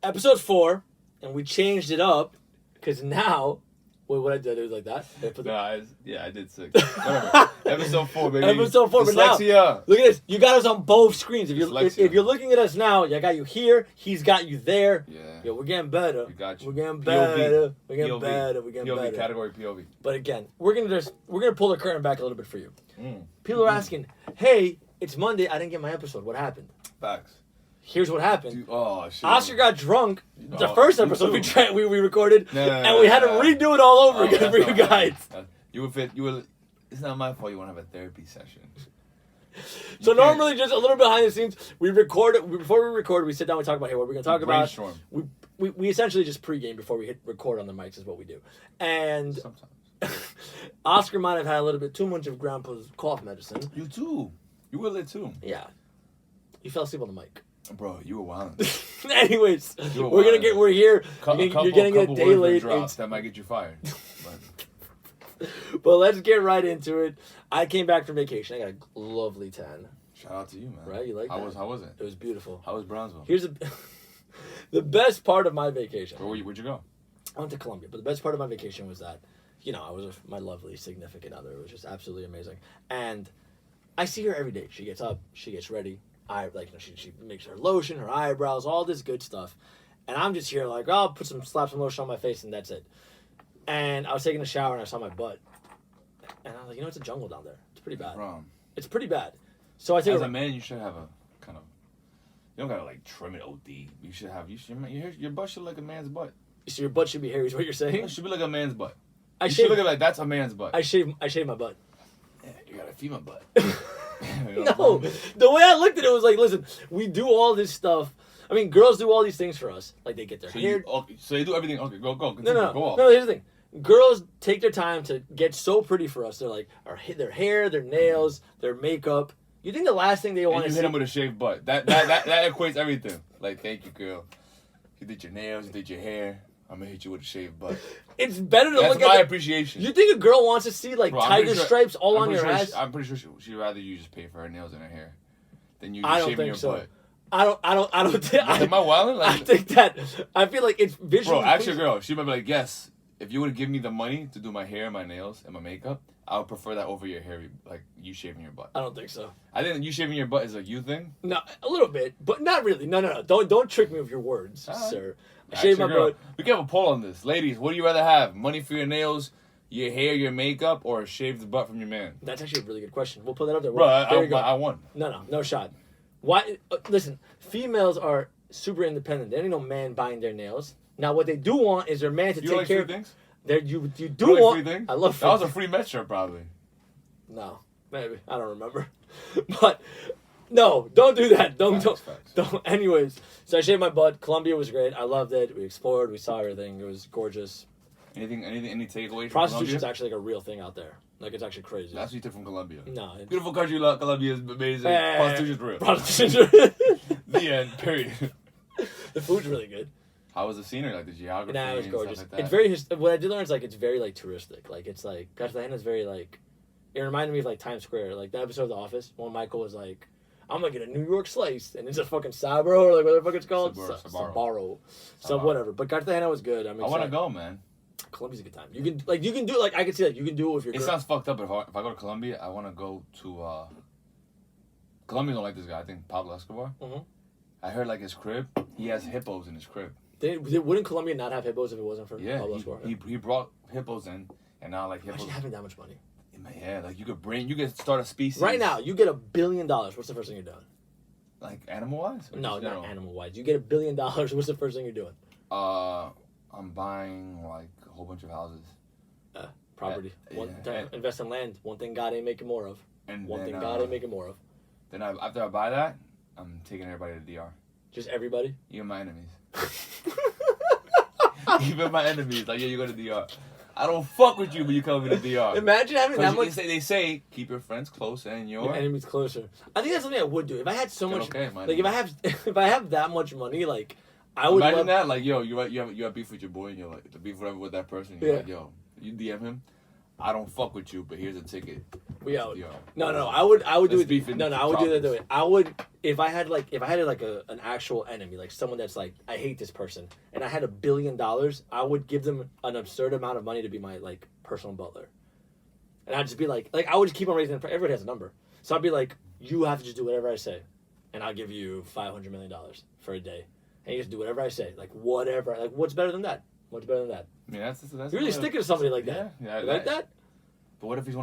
episode 4, and we changed it up because now. Wait, what I did? It was like that? I did 6. Whatever. Episode 4, baby. Episode 4, but now, look at this. You got us on both screens. If you're looking at us now, I got you here. He's got you there. Yeah. Yo, we're getting better. We got you. We're getting POV. better. We're getting POV. better. We're getting POV, better. category POV. But again, we're gonna pull the curtain back a little bit for you. People are asking, "Hey, it's Monday. I didn't get my episode. What happened?" Facts. Here's what happened. Dude, oh shit. Oscar got drunk. The first episode we recorded, and we had to redo it all over again for you guys. It's not my fault. You want to have a therapy session. So normally, just a little behind the scenes, we record it. Before we record, we sit down, we talk about, hey, what we're gonna talk about. We essentially just pregame before we hit record on the mics is what we do. And sometimes Oscar might have had a little bit too much of Grandpa's cough medicine. You too. You were lit too. Yeah. You fell asleep on the mic. Bro, you were wild. Anyways, we're here. You're getting a day late. That might get you fired. But let's get right into it. I came back from vacation. I got a lovely tan. Shout out to you, man. Right? You like that? How was it? It was beautiful. How was Brownsville? Here's the best part of my vacation. Where'd you go? I went to Colombia, but the best part of my vacation was that, I was with my lovely significant other. It was just absolutely amazing. And I see her every day. She gets up, she gets ready. She makes her lotion, her eyebrows, all this good stuff. And I'm just here like, oh, slap some lotion on my face and that's it. And I was taking a shower and I saw my butt. And I was like, it's a jungle down there. It's pretty bad. It's pretty bad. So I take As a man, you should have a kind of, you don't gotta trim it OD. Your butt should look like a man's butt. So your butt should be hairy is what you're saying? It should be like a man's butt. You should look at like, that's a man's butt. I shave my butt. Yeah, you got a female butt. No, the way I looked at it was like, listen, we do all this stuff. I mean, girls do all these things for us. Like, they get their hair. So they do everything. Okay, go. Continue, No. Go off. No, here's the thing. Girls take their time to get so pretty for us. They're like, their hair, their nails, their makeup. You think the last thing they want to see? You hit them with a shaved butt. That equates everything. Like, thank you, girl. You did your nails, you did your hair. I'm gonna hit you with a shaved butt. It's better to look at. That's my appreciation. You think a girl wants to see tiger stripes all on your ass? I'm pretty sure she'd rather you just pay for her nails and her hair than you shaving your butt. I don't think. Am I wilding? I think that. I feel like it's visually. Bro, ask your girl. She might be like, yes. If you would give me the money to do my hair, my nails, and my makeup, I would prefer that over your hair, like you shaving your butt. I don't think so. I think you shaving your butt is a you thing. No, a little bit, but not really. No. Don't trick me with your words, sir. I shave my butt. We can have a poll on this, ladies. What do you rather have? Money for your nails, your hair, your makeup, or a shaved butt from your man? That's actually a really good question. We'll put that up there. Bro, I won. No shot. Why? Listen, females are super independent. There ain't no man buying their nails. Now, what they do want is their man to take care of things. You do want. Free things? I love free. That was a free Mets shirt, probably. No, maybe I don't remember, but no, don't do that. Don't. Anyways, so I shaved my butt. Colombia was great. I loved it. We explored. We saw everything. It was gorgeous. Any takeaways? Prostitution is actually a real thing out there. It's actually crazy. That's what you took from Colombia. No. Beautiful country, Colombia is amazing. Prostitution's real. Prostitution's real. The end, period. The food's really good. How was the scenery? Like the geography? Nah, it was gorgeous. Like that? It's very, what I did learn is it's very touristic. It's Cartagena is very it reminded me of Times Square. The episode of The Office when Michael was like, I'm gonna get a New York slice, and it's a fucking Sabro or whatever the fuck it's called. Sabaro. So whatever. But Cartagena was good. I want to go, man. Colombia's a good time. You can do I can see you can do it with your. It sounds fucked up, but if I go to Colombia, I want to go to. Colombia don't like this guy. I think Pablo Escobar. Mm-hmm. I heard his crib. He has hippos in his crib. Wouldn't Colombia not have hippos if it wasn't for Pablo Escobar? He brought hippos in, and now hippos. Imagine having that much money. Yeah, you could start a species. Right now, you get $1 billion. What's the first thing you're doing? Animal wise? No, not animal wise. You get $1 billion. What's the first thing you're doing? I'm buying a whole bunch of houses. Property. Invest in land. One thing God ain't making more of. God ain't making more of. Then after I buy that, I'm taking everybody to DR. Just everybody? Even my enemies. Even my enemies. You go to DR. I don't fuck with you, but you come to the DR. Imagine having that much. They say keep your friends close and your enemies closer. I think that's something I would do if I had so much. Okay, if I have that much money, I would imagine that. You have beef with your boy, and you're the beef whatever with that person. You're yo, you DM him. I don't fuck with you, but here's a ticket. We out. Yo. No, I would do Let's beef it. in No, I would do that. problems. I would if I had an actual enemy, like someone that's like I hate this person, and I had $1 billion, I would give them an absurd amount of money to be my like personal butler, and I'd just be like I would just keep on raising. Everybody has a number, so I'd be like, you have to just do whatever I say, and I'll give you $500 million for a day, and you just do whatever I say, like whatever. Like what's better than that? What's better than that? I mean, that's You're really sticking to somebody like that. Yeah, You like that? But what if he's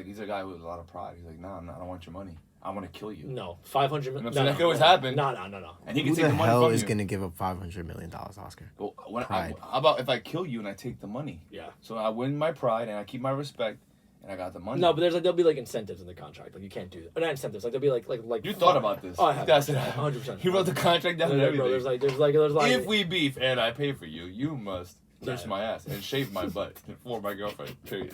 he's a guy with a lot of pride. He's like, nah, I don't want your money. I want to kill you. No, 500 million. That could always happen. No. And he can Who take the the money hell from is you. going to give up $500 million, Oscar? Well, Pride. how about if I kill you and I take the money? Yeah. So I win my pride and I keep my respect and I got the money. No, but there'll be like incentives in the contract. Like you can't do that. Or not incentives. Like there'll be like. You thought about this. Oh, I have. That's it. 100%. He wrote the contract down and Bro, everything. there's like. If we beef and I pay for you, you must kiss Yeah. my ass and shave my butt for my girlfriend. Period.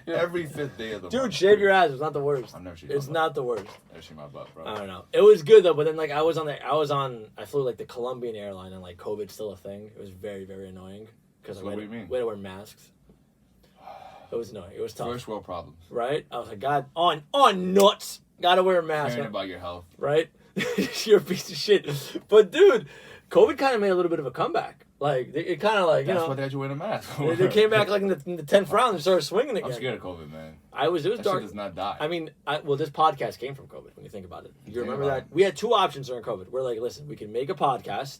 Every 5th day of the month. Dude, shave your ass. It's not the worst. I've never shaved It's my not the worst. Never shaved my butt, bro. I don't know. It was good though, but then like I flew like the Colombian airline and like COVID's still a thing. It was very, very annoying because So what do you mean? we had to wear masks. It was annoying. It was tough. First world problems. Right? I was like, God, on nuts. Gotta wear a mask. Caring about your health. Right? You're a piece of shit. But dude, COVID kind of made a little bit of a comeback. Like it kind of like That's you why know they had you wearing a mask. they came back like in the 10th round and started swinging again. I'm scared of COVID, man. It was That dark. shit does not die. I mean, this podcast came from COVID. When you think about it, you Think remember about that we had 2 options during COVID. We're like, listen, we can make a podcast,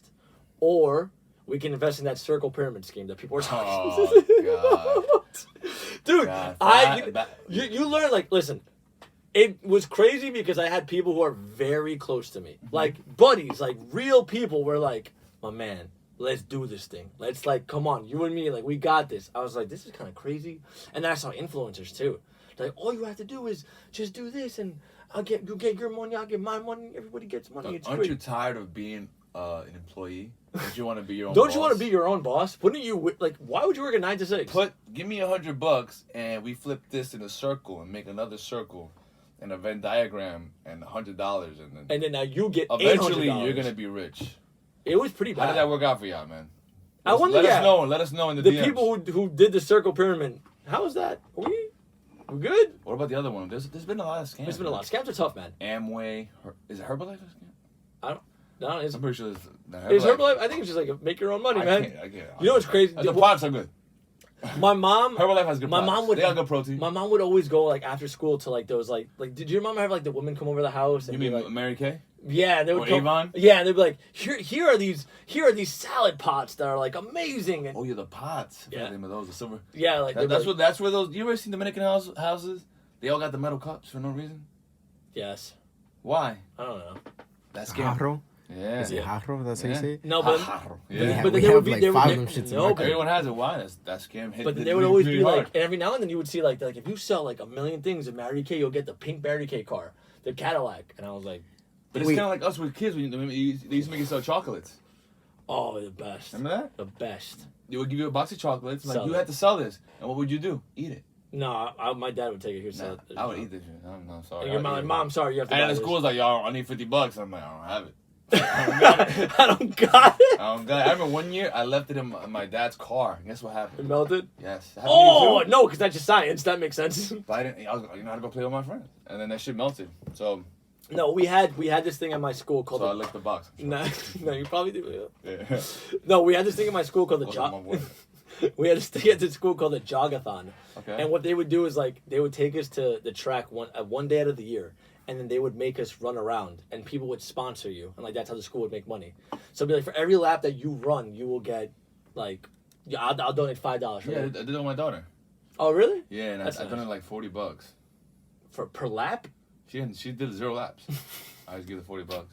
or we can invest in that circle pyramid scheme that people are talking. Oh, God. Dude, God, you learn like listen. It was crazy because I had people who are very close to me, like buddies, like real people. Were like, my man, let's do this thing. Let's like, come on, you and me, like we got this. I was like, this is kind of crazy, and then I saw influencers too. Like, all you have to do is just do this, and you get your money, I'll get my money. Everybody gets money. It's Aren't great. you tired of being an employee? Don't you want to be your own Don't boss? you want to be your own boss? Wouldn't you like? Why would you work at 9 to 6? Give me $100 and we flip this in a circle and make another circle and a Venn diagram and $100 and then now you get eventually $800. you're gonna be rich. It was pretty bad. How did that work out for y'all, man? I wonder. Let Yeah, us know in the the DMs. people who did the circle pyramid. How was that? We good? What about the other one? There's been a lot of scams. There's been a lot. Scams are tough, man. Amway. Is it Herbalife? No, it's I'm pretty sure it's Herbalife. I think it's just like make your own money, I man. can't. You know what's crazy? The products are good. My mom. Herbalife has good My products. mom would. They got good protein. My mom would always go like after school to like those like. Did your mom have like the women come over the house? And You mean be like, Mary Kay? yeah, and they would Or come. Avon? Yeah, and they'd be like, here are these salad pots that are like amazing. And Oh, yeah, the pots. Yeah. The name of those, the silver. yeah, like they'd be like, That's where those. You ever seen Dominican houses? They all got the metal cups for no reason. yes. Why? I don't know. That's scam. Jarro? Yeah. Is it jarro? That's how you Yeah. say it? No, but Jarro. We Yeah. have, but then we they have would be- like they would 5 be- of them shits in no, my but- crib. Everyone has it. Why? That scam hit. But then the- they would always really be hard. like, and every now and then you would see like if you sell like 1 million things at Mary Kay, you'll get the pink Mary Kay car, the Cadillac, and I was like, But it's Wait. kind of like us with kids. They used to make you sell chocolates. oh, the best, Remember that? the best. They would give you a box of chocolates. Like Sell you it. had to sell this, and what would you do? Eat it. No, my dad would take it here. Nah, So I would eat this shit. I'm not sorry. And your I'd mom, eat it. mom, sorry, you have to. And buy the this. school's like, y'all, I need $50. I'm like, I don't have it. I don't got it. I remember one year I left it in my dad's car. And guess what It happened? melted. Yes. It happened to Oh you too? no, because that's just science. That makes sense. But I didn't. I was, how to go play with my friends, and then that shit melted. So No, we had this thing at my school called. I licked the box. No, no, you probably do. Yeah. No, we had this thing at my school called the Goes on my jog. boy. We had this thing at the school called the jogathon. Okay. And what they would do is like they would take us to the track one day out of the year, and then they would make us run around, and people would sponsor you, and like that's how the school would make money. So it'd be like for every lap that you run, you will get like, yeah, I'll donate $5 for Yeah, I that. did it with my daughter. Oh really? Yeah, and I That's done nice. it like $40. For per lap? She did 0 laps. I just give her $40.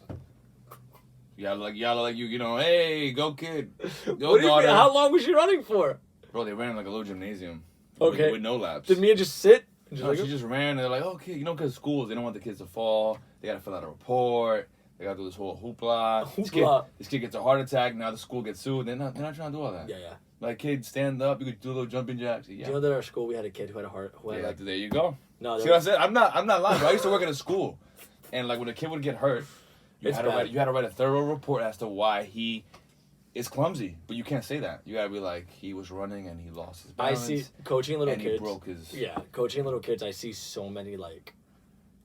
Y'all like you know, hey, go kid, go What do you mean? daughter. How long was she running for? Bro, they ran like a little gymnasium. Okay. With no laps. Did Mia just sit? And just No, like, she just ran. And they're like, okay, you know, because schools, they don't want the kids to fall. They got to fill out a report. They got to do this whole hoopla. Hoopla. This kid gets a heart attack. Now the school gets sued. They're not trying to do all that. yeah, yeah. Like, kids, stand up. You could do a little jumping jacks. Yeah. Do you know that at our school we had a kid who had a heart? Who had Yeah, like, there you go. no, See there what I was, said? I'm not lying. Bro. I used to work at a school, and like when a kid would get hurt, you It's had to bad. write a thorough report as to why he it's clumsy, but you can't say that. You gotta be like, he was running and he lost his I balance. see coaching little and kids. he broke his. Yeah, coaching little kids. I see so many like,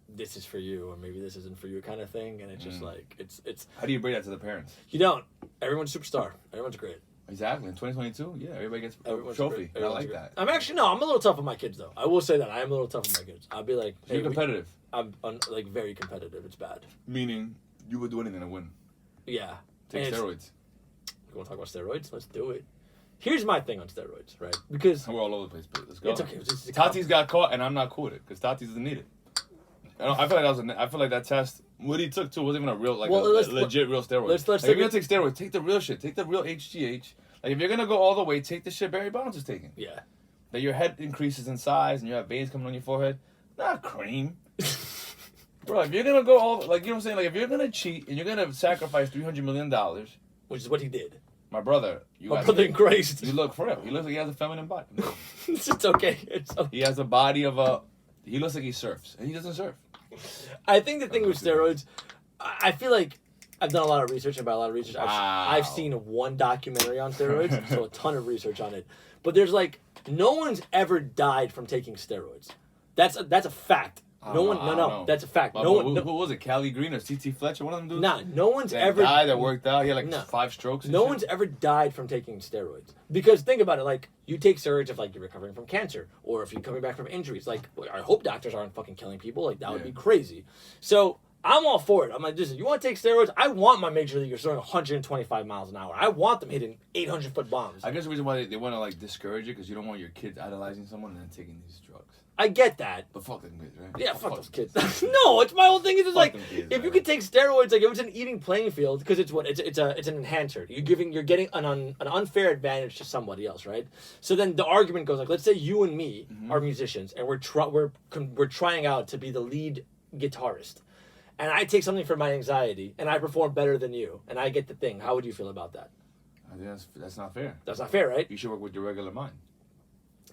this is for you, or maybe this isn't for you, kind of thing, and it's just like it's. How do you bring that to the parents? You don't. Everyone's a superstar. Everyone's great. Exactly. In 2022, yeah, everybody gets a Everyone's trophy. great. I like that. I'm actually no. I'm a little tough on my kids though. I will say that I am a little tough on my kids. I'll be like, You're competitive. I'm like very competitive. It's bad. Meaning, you would do anything to win. Yeah. Take steroids. You want to talk about steroids? Let's do it. Here's my thing on steroids, right? Because we're all over the place, but let's go. It's okay. It's Tati's got caught, and I'm not cool with it because Tati doesn't need it. I feel like I feel like that test, what he took too, wasn't even a real, like legit real steroid. Let's like, if you're gonna take steroids, take the real shit. Take the real HGH. Like if you're gonna go all the way, take the shit Barry Bonds is taking. Yeah. That your head increases in size and you have veins coming on your forehead. Not cream. Bro, if you're gonna go all, like, you know what I'm saying? Like if you're gonna cheat and you're gonna sacrifice $300 million, which is what he did. My brother, my brother in Christ. You look for real. He looks like he has a feminine body. It's okay. It's okay. He has a body of a. He looks like he surfs, and he doesn't surf. I think the thing with steroids, I feel like I've done a lot of research, and by a lot of research, I've seen one documentary on steroids, so a ton of research on it. But there's like no one's ever died from taking steroids. That's a fact. No, that's a fact. Who was it? Cali Green or CT Fletcher? One of them dudes? Nah, no one's ever died that worked out. He had like 5 strokes. No one's ever died from taking steroids. Because think about it, like you take steroids if like you're recovering from cancer or if you're coming back from injuries. Like I hope doctors aren't fucking killing people. Like that would be crazy. So I'm all for it. I'm like, listen, you want to take steroids? I want my major leaguers throwing 125 miles an hour. I want them hitting 800-foot bombs. I guess the reason why they want to like discourage it because you don't want your kids idolizing someone and then taking these drugs. I get that. But fuck them kids, right? Yeah, fuck those kids. No, it's my whole thing. Is just like kids, if you could take steroids, like if it's an even playing field, because it's what it's an enhancer. You're getting an unfair advantage to somebody else, right? So then the argument goes like, let's say you and me are musicians and we're trying out to be the lead guitarist, and I take something for my anxiety and I perform better than you, and I get the thing. How would you feel about that? I think that's not fair. That's not fair, right? You should work with your regular mind.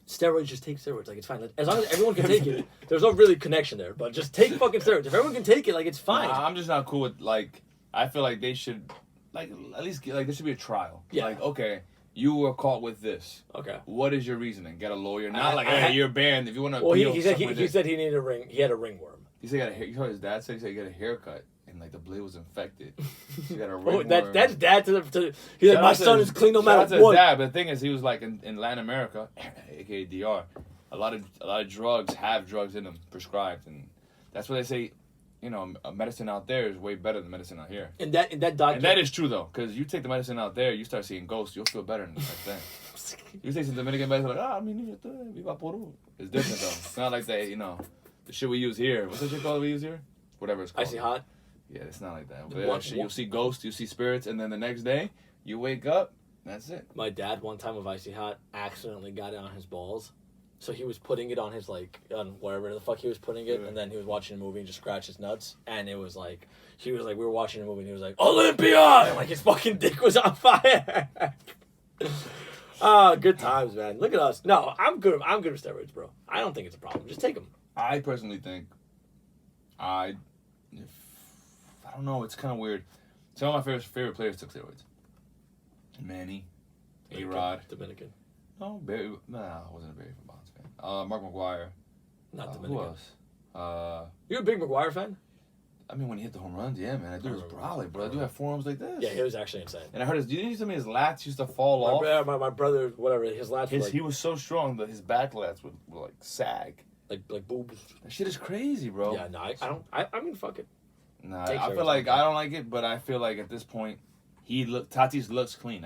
Steroids, just take steroids. Like, it's fine. As long as everyone can take it. There's no really connection there, but just take fucking steroids. If everyone can take it, like, it's fine. Nah, I'm just not cool with, like, I feel like they should, like, at least, like, there should be a trial. Yeah. Like, okay, you were caught with this. Okay. What is your reasoning? Get a lawyer. Not like, hey, you're banned. If you want to. Well, he said he needed a ring. He had a ringworm. He said he got a hair. You heard his dad say he said he got a haircut. And like the blade was infected. He got a ringworm. That's dad to the. He's like, my son is clean no matter what. Dad, but the thing is, he was like in Latin America, aka DR, a lot of drugs have drugs in them prescribed, and that's why they say, you know, medicine out there is way better than medicine out here. And that document. And that is true though, because you take the medicine out there, you start seeing ghosts, you'll feel better than back then. You take some Dominican medicine, like it's different though. It's not like that, you know, the shit we use here. What's that shit called we use here? Whatever it's called. Icy hot. Yeah, it's not like that. But you'll see ghosts, you see spirits, and then the next day, you wake up, that's it. My dad, one time with Icy Hot, accidentally got it on his balls. So he was putting it on his, like, on wherever the fuck he was putting it, and then he was watching a movie and just scratched his nuts, and it was like, we were watching a movie, and he was like, Olympia! And, like, his fucking dick was on fire. Good times, man. Look at us. No, I'm good with steroids, bro. I don't think it's a problem. Just take them. I personally think, I don't know. It's kind of weird. Some of my favorite players took steroids. Manny, A-Rod, Dominican. No, Barry. Nah, I wasn't a Barry Bonds fan. Mark McGwire. Not Dominican. Who else? You're a big McGwire fan? I mean, when he hit the home runs, yeah, man. That dude was brawling, bro. That dude had forearms like this. Yeah, he was actually insane. And I heard didn't you tell me his lats used to fall off? My brother, whatever, his lats were like, he was so strong that his back lats would like sag. Like boobs. That shit is crazy, bro. Yeah, no, I mean, fuck it. Nah, I feel like I don't like it, but I feel like at this point, Tatis looks clean.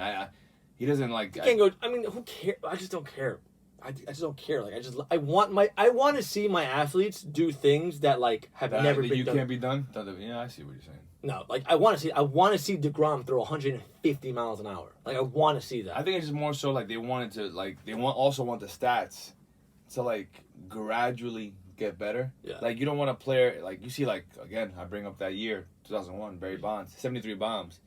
He doesn't like. You can't go. I mean, who cares? I just don't care. I just don't care. Like I want to see my athletes do things that like have never been done. You can't be done. Yeah, I see what you're saying. No, like I want to see DeGrom throw 150 miles an hour. Like I want to see that. I think it's just more so like they wanted to like also want the stats to like gradually get better. Yeah. Like you don't want a player like you see like again I bring up that year 2001 Barry Bonds 73 bombs.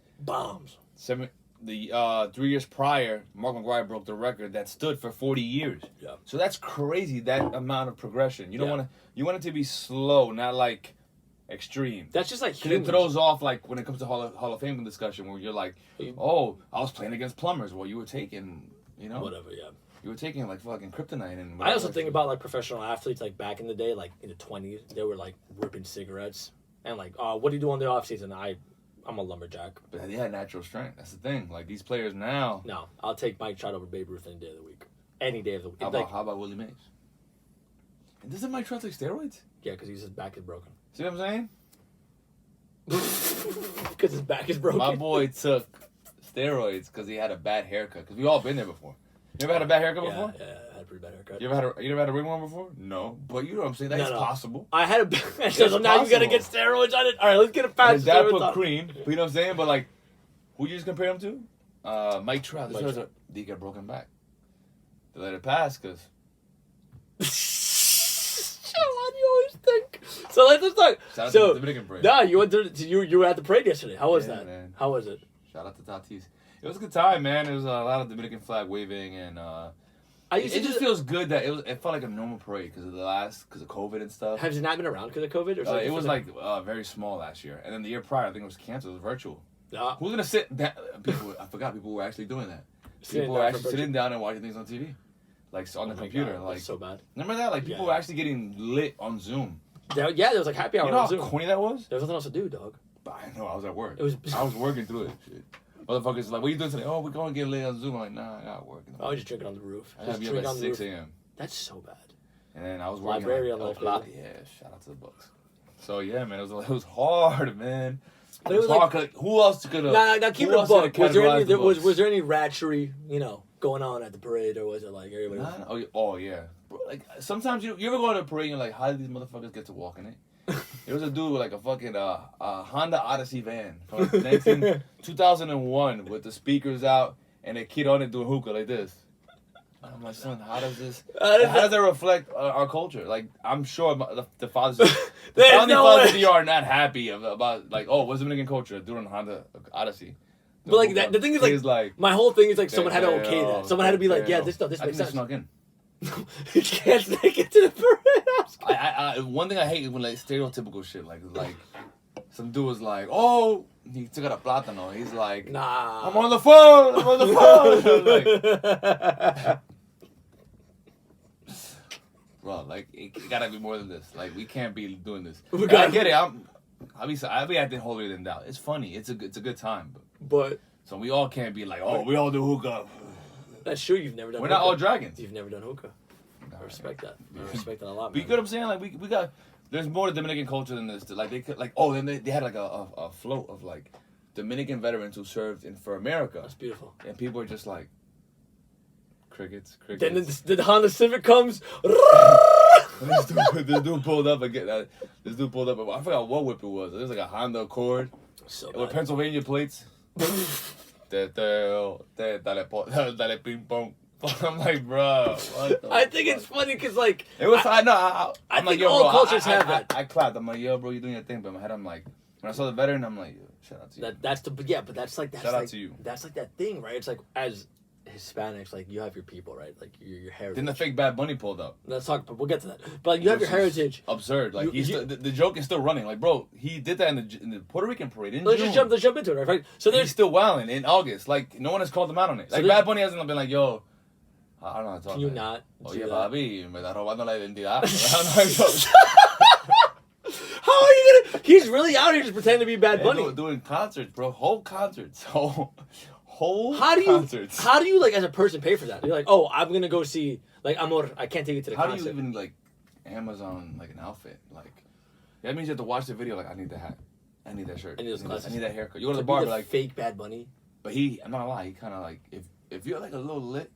3 years prior, Mark McGwire broke the record that stood for 40 years. Yeah. So that's crazy, that amount of progression. You don't want to. You want it to be slow, not like extreme. That's just like Because it throws off, like, when it comes to Hall of Fame discussion, where you're like, oh, I was playing against plumbers. Well, you were taking, you know. Whatever, yeah. You were taking, like, fucking kryptonite and I also think about, like, professional athletes, like, back in the day, like, in the 20s, they were, like, ripping cigarettes. And, like, what do you do on the off season? I'm a lumberjack. But they had natural strength. That's the thing. Like, these players now. No, I'll take Mike Trout over Babe Ruth any day of the week. Any day of the week. How about Willie Mays? And doesn't Mike Trout take steroids? Yeah, because his back is broken. See what I'm saying? Because his back is broken. My boy took steroids because he had a bad haircut. Because we all been there before. You ever had a bad haircut before? Yeah, I had a pretty bad haircut. You never had a ring one before? No. But you know what I'm saying? That's possible. I had a bad so now you got to get steroids on it? All right, let's get it fast. His dad put cream. You know what I'm saying? But, like, who you just compare him to? Mike Trout. Did he get broken back? They let it pass because... Why do you always think? So let's talk. Shout out to the Dominican parade. Nah, you went to you were at the parade yesterday. How was that? Man. How was it? Shout out to Tatis. It was a good time, man. It was a lot of Dominican flag waving, and it just feels good that it felt like a normal parade because of COVID and stuff. Has it not been around because of COVID? Or it was like very small last year, and then the year prior, I think it was canceled. It was virtual. Who's gonna sit down? I forgot people were actually doing that. People were actually sitting down and watching things on TV, like on the computer. God, like so bad. Remember that? Like people were actually getting lit on Zoom. There was like happy hour. You know on how Zoom. corny that was? There was nothing else to do, dog. I know. I was at work. I was working through it. Shit. Motherfuckers like, what are you doing today? Oh, we're going to get lit on Zoom. I'm like, nah, I got work. I was just drinking on the roof. I had to be up at 6 a.m. That's so bad. And then I was working. Librarian like, life. Yeah, shout out to the Bucks. So yeah, man, it was hard, man. But it was hard. like, who else could have? Now keep it a buck. Was there any ratchery, going on at the parade, or was it like everybody? Oh yeah. Bro, like sometimes you ever go to a parade and you're like, how did these motherfuckers get to walk in it? There was a dude with like a fucking Honda Odyssey van from 2001 with the speakers out and a kid on it doing hookah like this. I'm like, son, how does that reflect our culture? Like, I'm sure the fathers, the founding fathers of the are not happy about like, oh, what's Dominican culture doing Honda Odyssey? But like that, the thing is like my whole thing is like someone had to okay that. Someone had to be like, yeah, this makes sense. They snuck in. You can't sneak into the parade. I one thing I hate is when like stereotypical shit like some dude was like, oh, he took out a plátano. He's like, nah, I'm on the phone. I'm on the phone. Bro, like it gotta be more than this. Like we can't be doing this. I get it. I'll be acting holier than thou. It's funny. It's a good time. But so we all can't be like, oh, we all do hookah. That's true. You've never done. We're not all dragons. You've never done hookah. I respect that. I respect that a lot. But you get what I'm saying? Like we got. There's more to Dominican culture than this. Like they could like then they had like a float of like Dominican veterans who served for America. That's beautiful. And people are just like crickets. Then the Honda Civic comes. this dude pulled up again. This dude pulled up. I forgot what whip it was. It was like a Honda Accord with Pennsylvania plates. Dale ping pong. I'm like, bro. I think it's funny because like it was. I'm like, like, yo, all bro, cultures have that. I clapped. I'm like, yo, bro, you're doing your thing. But in my head, I'm like, when I saw the veteran, I'm like, yo, shout out to you. But that's like shout out to you. That's like that thing, right? It's like as Hispanics, like you have your people, right? Like your heritage. Then the fake Bad Bunny pulled up. Let's talk. But we'll get to that. But like, you have your heritage. Absurd. Like the joke is still running. Like, bro, he did that in the Puerto Rican parade in June. Let's jump into it, right? So he's still wilding in August. Like no one has called him out on it. Like Bad Bunny hasn't been like, yo. I don't know how to talk. Can you not? Oye, papi, me está robando la identidad. How are you gonna? He's really out here just pretending to be Bad Bunny. Doing concerts, bro. Whole concerts. Whole concerts. How do you like as a person pay for that? You're like, oh, I'm gonna go see like Amor. I can't take you to the concert. How do you even like Amazon like an outfit? Like that means you have to watch the video. Like I need the hat. I need that shirt. I need that haircut. You go to the barber like fake Bad Bunny. But I'm not gonna lie. He kind of like if you're like a little lit.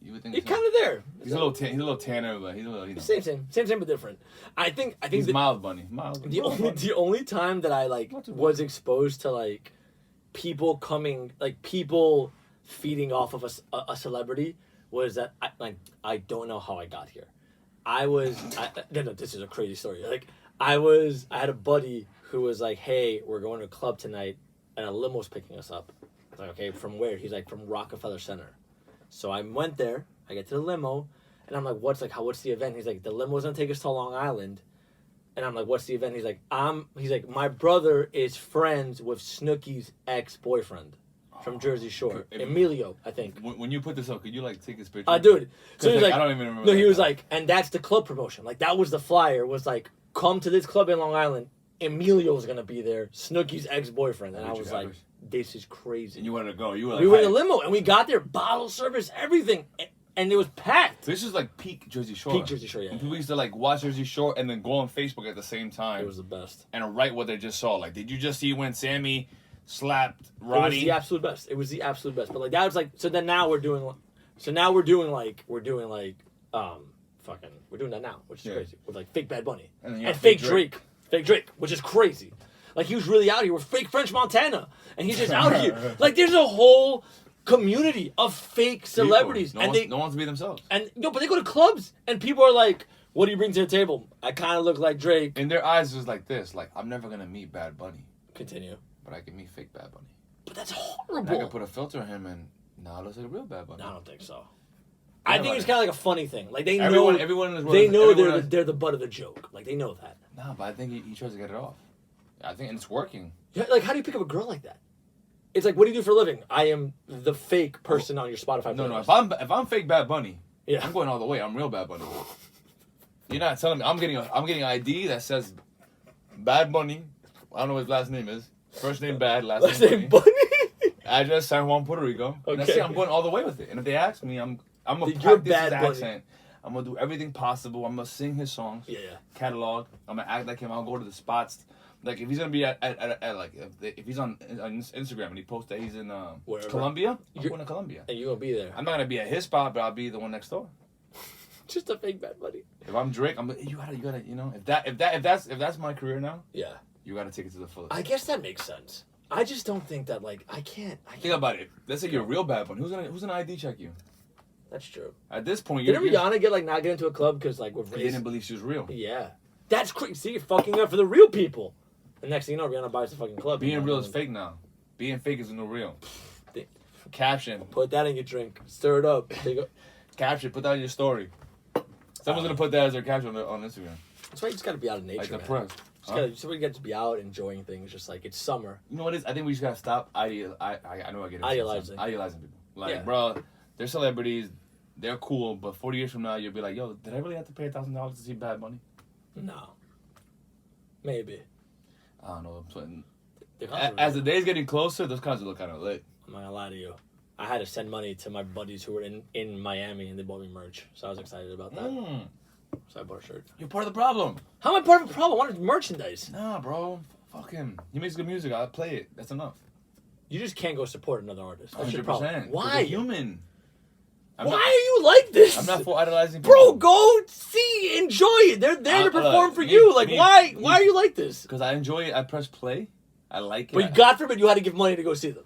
You would think he's kind of there. He's a little tanner, but he's a little. Same, but different. I think he's mild bunny. The only time that I like was exposed to like people feeding off of a celebrity was that I don't know how I got here. This is a crazy story. Like I had a buddy who was like, hey, we're going to a club tonight, and a limo's picking us up. I was like, okay, from where? He's like, from Rockefeller Center. So I went there, I get to the limo, and I'm like, what's the event? He's like, the limo's gonna take us to Long Island, And I'm like, what's the event? He's like, my brother is friends with Snooki's ex-boyfriend from Jersey Shore. Emilio, I think. When you put this up, could you like take his picture? Dude. So he was like, I don't even remember. No, he was like, and that's the club promotion. Like, that was the flyer. Was like, come to this club in Long Island. Emilio's gonna be there. Snooki's ex-boyfriend. And I was like, this is crazy. And you wanted to go. You were like, we were in a limo, and we got there, bottle service, everything. And it was packed. This is like peak Jersey Shore. Peak Jersey Shore, yeah. And people used to like watch Jersey Shore and then go on Facebook at the same time. It was the best. And write what they just saw. Like, did you just see when Sammy slapped It Roddy? was the absolute best. It was the absolute best. But like that was like so. Then now we're doing that now, which is crazy with like fake Bad Bunny and fake Drake, which is crazy. Like he was really out here with fake French Montana, and he's just out here. Like there's a whole community of fake celebrities, no one wants to be themselves. And but they go to clubs, and people are like, "What do you bring to the table?" I kind of look like Drake. In their eyes, is like this: like I'm never gonna meet Bad Bunny. Continue. But I can meet fake Bad Bunny. But that's horrible. I can put a filter on him, and now it looks like a real Bad Bunny. No, I don't think so. I think it's kind of like a funny thing. Like they know everyone in this world. They know they're the butt of the joke. Like they know that. No, but I think he tries to get it off. I think and it's working. Yeah, like how do you pick up a girl like that? It's like, what do you do for a living? I am the fake person on your Spotify. No. If I'm fake Bad Bunny, yeah, I'm going all the way. I'm real Bad Bunny. You're not telling me I'm getting an ID that says Bad Bunny. I don't know what his last name is. First name Bad, last name Bunny. Address San Juan, Puerto Rico. Okay. And that's it. I'm going all the way with it. And if they ask me, I'm gonna practice his accent. I'm gonna do everything possible. I'm gonna sing his songs. Yeah. Catalog. I'm gonna act like him. I'll go to the spots. Like if he's gonna be at like if he's on Instagram and he posts that he's in Colombia, I'm going to Colombia. And you're gonna be there. I'm not gonna be at his spot, but I'll be the one next door. Just a fake Bad Bunny. If I'm Drake, you gotta if that's my career now. Yeah. You gotta take it to the fullest. I guess that makes sense. I just don't think that like I can't. Think about it. Let's say you're a real Bad Bunny. Who's gonna ID check you? That's true. At this point, didn't Rihanna not get into a club because like with race? They didn't believe she was real. Yeah. That's crazy. See, you're fucking up for the real people. The next thing you know, Rihanna buys the fucking club. Being real is fake now. Being fake is the new real. Caption. Put that in your drink. Stir it up. Caption. Put that in your story. Someone's gonna put that as their caption on Instagram. That's why you just gotta be out in nature, like man. depressed. You get to be out enjoying things. Just like it's summer. You know what it is? I think we just gotta stop idealizing people. Like, bro, they're celebrities. They're cool, but 40 years from now, you'll be like, yo, did I really have to pay $1,000 to see Bad Bunny? No. Maybe. I don't know. As the day's getting closer, those concerts look kind of lit. I'm not gonna lie to you. I had to send money to my buddies who were in Miami, and they bought me merch. So I was excited about that. So I bought a shirt. You're part of the problem. How am I part of the problem? I wanted merchandise. Nah, bro. Fuck him. He makes good music. I'll play it. That's enough. You just can't go support another artist. That's 100%. your problem. Why? Human. Why are you like this? I'm not for idolizing people. Bro, go see, enjoy it. They're there to perform for you. Like, why are you like this? Because I enjoy it. I press play. I like it. But God forbid you had to give money to go see them.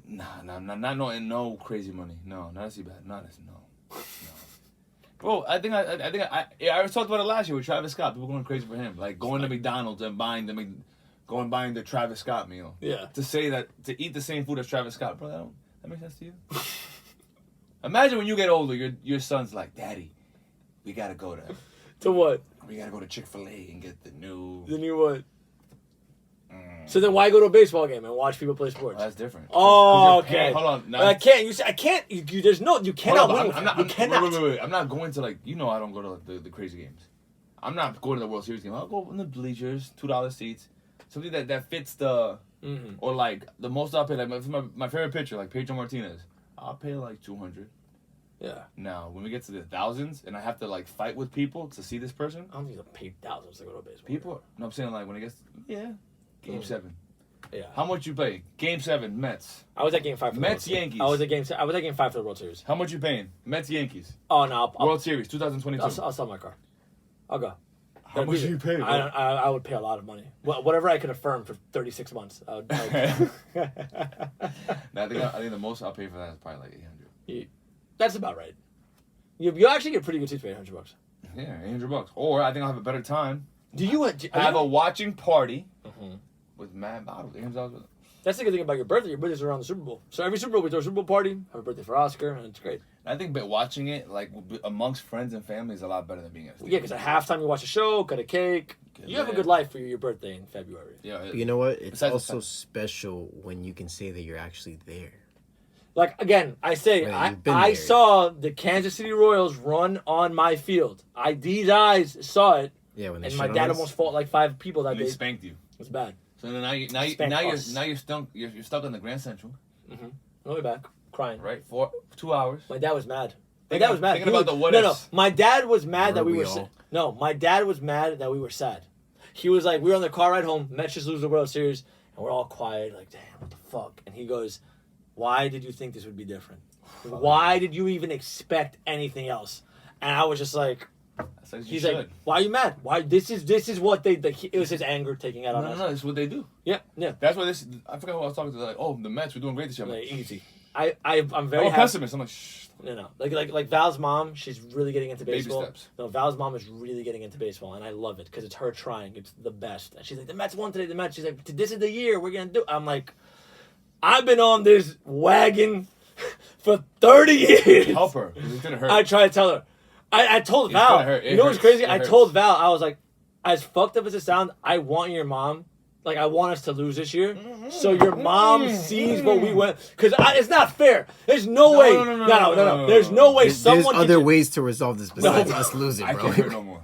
No crazy money. No, not to bad. No. Bro, I talked about it last year with Travis Scott. People going crazy for him, like going to McDonald's and buying the Travis Scott meal. Yeah. To eat the same food as Travis Scott, bro. That makes sense to you? Imagine when you get older, your son's like, Daddy, we gotta go to what? We gotta go to Chick-fil-A and get the new what? So then why go to a baseball game and watch people play sports? Well, that's different. Oh, okay. Hold on. I can't. You say I can't. You cannot win. You cannot. Wait. I'm not going to I don't go to the crazy games. I'm not going to the World Series game. I'll go in the bleachers, $2 seats, something that fits the or like the most I'll pay. Like my favorite pitcher, like Pedro Martinez, I'll pay like $200. Yeah. Now when we get to the thousands and I have to like fight with people to see this person, I don't need to pay thousands to go to a baseball. People, no, I'm saying like when it gets Game 7. Yeah. How much you pay? Game 7, Mets. I was at Game 5 for Mets, the World Yankees. I was at Game 5 for the World Series. How much you paying? Mets, Yankees. Oh no. World Series 2022. I'll sell my car. I'll go. How much do you pay? I would pay a lot of money. Whatever I could affirm for 36 months. I would I think the most I'll pay for that is probably like $800. That's about right. You actually get pretty good seats for $800. Yeah, $800. Or I think I'll have a better time. Do you have a watching party with mad bottles? $800. That's the good thing about your birthday. Your birthday's around the Super Bowl. So every Super Bowl, we throw a Super Bowl party, have a birthday for Oscar, and it's great. I think but watching it, like, amongst friends and family is a lot better than being at a Yeah, because at halftime you watch a show, cut a cake. You have a good life for your birthday in February. Yeah. But you know what? It's Besides also special when you can say that you're actually there. Like, again, I say, Yeah, I saw the Kansas City Royals run on my field. These eyes saw it, Yeah, when they and shit my on dad us. almost fought like 5 people that They day. spanked you. It's bad. So then you're stuck in the Grand Central, On the way back, crying. right? For 2 hours. My dad was mad. My Thinking- dad was mad. thinking about the what No, ifs. my dad was mad that we Weren't were we sad. all? No, my dad was mad that we were sad. He was like, we were on the car ride home, Mets just lose the World Series, and we're all quiet, like, damn, what the fuck? And he goes, why did you think this would be different? Why did you even expect anything else? And I was just like, That's like you he's should. like, why are you mad? Why this is what they it was his anger taking out on No, us. this is what they do. Yeah. That's why this. I forgot who I was talking to. Like, oh, the Mets, we're doing great this year. I'm Like, like, easy. I'm very I'm a happy. pessimist. I'm like, shh. No. Like Val's mom, she's really getting into Baby baseball. steps. No, Val's mom is really getting into baseball, and I love it because it's her trying. It's the best. And she's like, the Mets won today. The Mets. She's like, this is the year we're gonna do. I'm like, I've been on this wagon for 30 years. Help her. It's gonna hurt. I try to tell her. I told It's Val. gonna hurt. It You know what's hurts. crazy? It I hurts. told Val. I was like, as fucked up as it sounds, I want your mom. Like, I want us to lose this year. So your mom sees what we went. Because it's not fair. There's no way. No. There's no way There's someone other can ways to resolve this besides No. us losing, I bro. can't hurt no more.